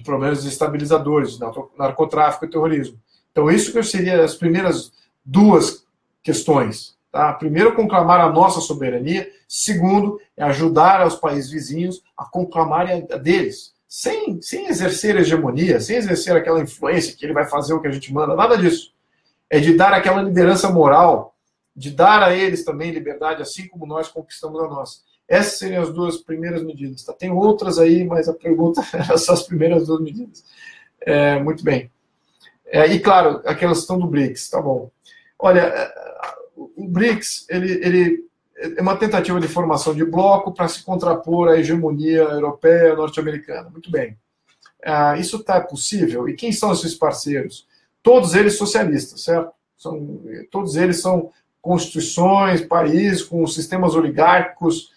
problemas desestabilizadores, de narcotráfico e terrorismo. Então, isso que seriam as primeiras 2 questões. Tá? Primeiro, conclamar a nossa soberania. Segundo, é ajudar os países vizinhos a conclamarem a deles, sem exercer hegemonia, sem exercer aquela influência que ele vai fazer o que a gente manda, nada disso. É de dar aquela liderança moral, de dar a eles também liberdade, assim como nós conquistamos a nossa. Essas seriam as 2 primeiras medidas. Tá? Tem outras aí, mas a pergunta era só as primeiras 2 medidas. Muito bem. E, claro, a questão do BRICS, tá bom. Olha, o BRICS, ele é uma tentativa de formação de bloco para se contrapor à hegemonia europeia, norte-americana. Muito bem. Isso está possível? E quem são esses parceiros? Todos eles socialistas, certo? Todos eles são constituições, países com sistemas oligárquicos.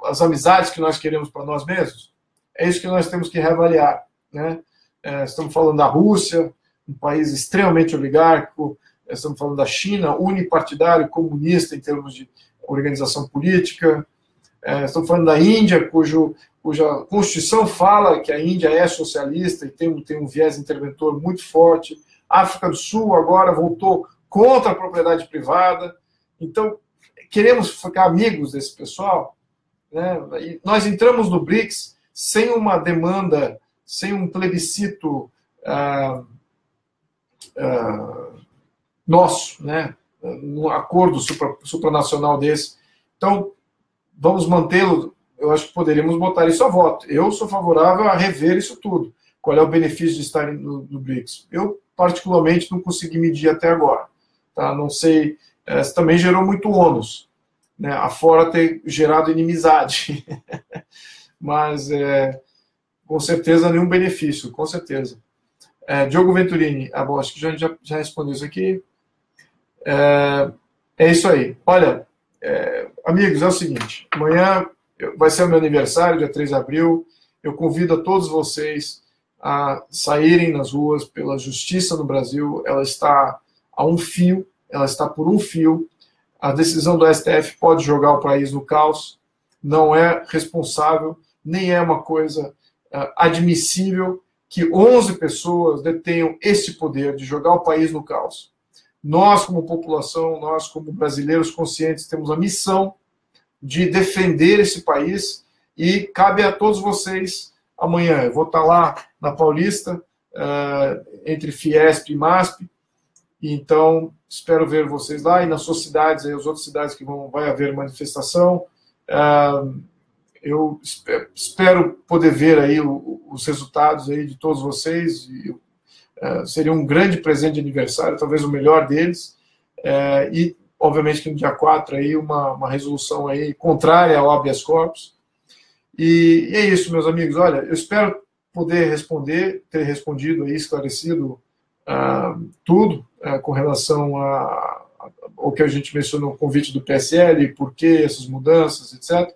As amizades que nós queremos para nós mesmos? É isso que nós temos que reavaliar, né? Estamos falando da Rússia, um país extremamente oligárquico. Estamos falando da China, unipartidário, comunista em termos de organização política. Estamos falando da Índia, cuja Constituição fala que a Índia é socialista e tem um viés interventor muito forte. África do Sul agora voltou contra a propriedade privada. Então, queremos ficar amigos desse pessoal, né? E nós entramos no BRICS sem uma demanda, sem um plebiscito nosso, né? Num acordo supranacional desse. Então, vamos mantê-lo. Eu acho que poderíamos botar isso a voto. Eu sou favorável a rever isso tudo. Qual é o benefício de estar no BRICS? Eu, particularmente, não consegui medir até agora. Tá? Não sei... Isso também gerou muito ônus, né? Afora ter gerado inimizade. Mas, com certeza, nenhum benefício, com certeza. Diogo Venturini, bom, acho que já respondeu isso aqui. É isso aí. Olha, amigos, é o seguinte, amanhã vai ser o meu aniversário, dia 3 de abril, eu convido a todos vocês a saírem nas ruas pela justiça no Brasil. Ela está a um fio, ela está por um fio. A decisão do STF pode jogar o país no caos, não é responsável, nem é uma coisa admissível que 11 pessoas detenham esse poder de jogar o país no caos. Nós, como população, nós, como brasileiros conscientes, temos a missão de defender esse país e cabe a todos vocês amanhã. Eu vou estar lá na Paulista, entre Fiesp e MASP, então espero ver vocês lá e nas suas cidades, aí, as outras cidades que vai haver manifestação. Eu espero poder ver aí os resultados aí de todos vocês. Seria um grande presente de aniversário, talvez o melhor deles. E, obviamente, que no dia 4 aí uma resolução aí contrária ao habeas corpus. E é isso, meus amigos. Olha, eu espero poder responder, ter respondido aí, esclarecido tudo com relação ao que a gente mencionou no convite do PSL, por que essas mudanças, etc.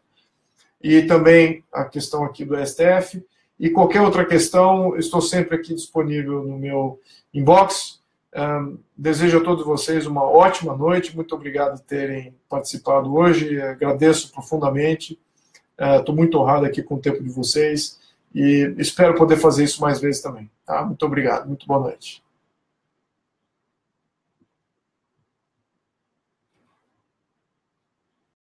E também a questão aqui do STF. E qualquer outra questão, estou sempre aqui disponível no meu inbox. Desejo a todos vocês uma ótima noite. Muito obrigado por terem participado hoje. Agradeço profundamente. Estou muito honrado aqui com o tempo de vocês. E espero poder fazer isso mais vezes também. Tá? Muito obrigado. Muito boa noite.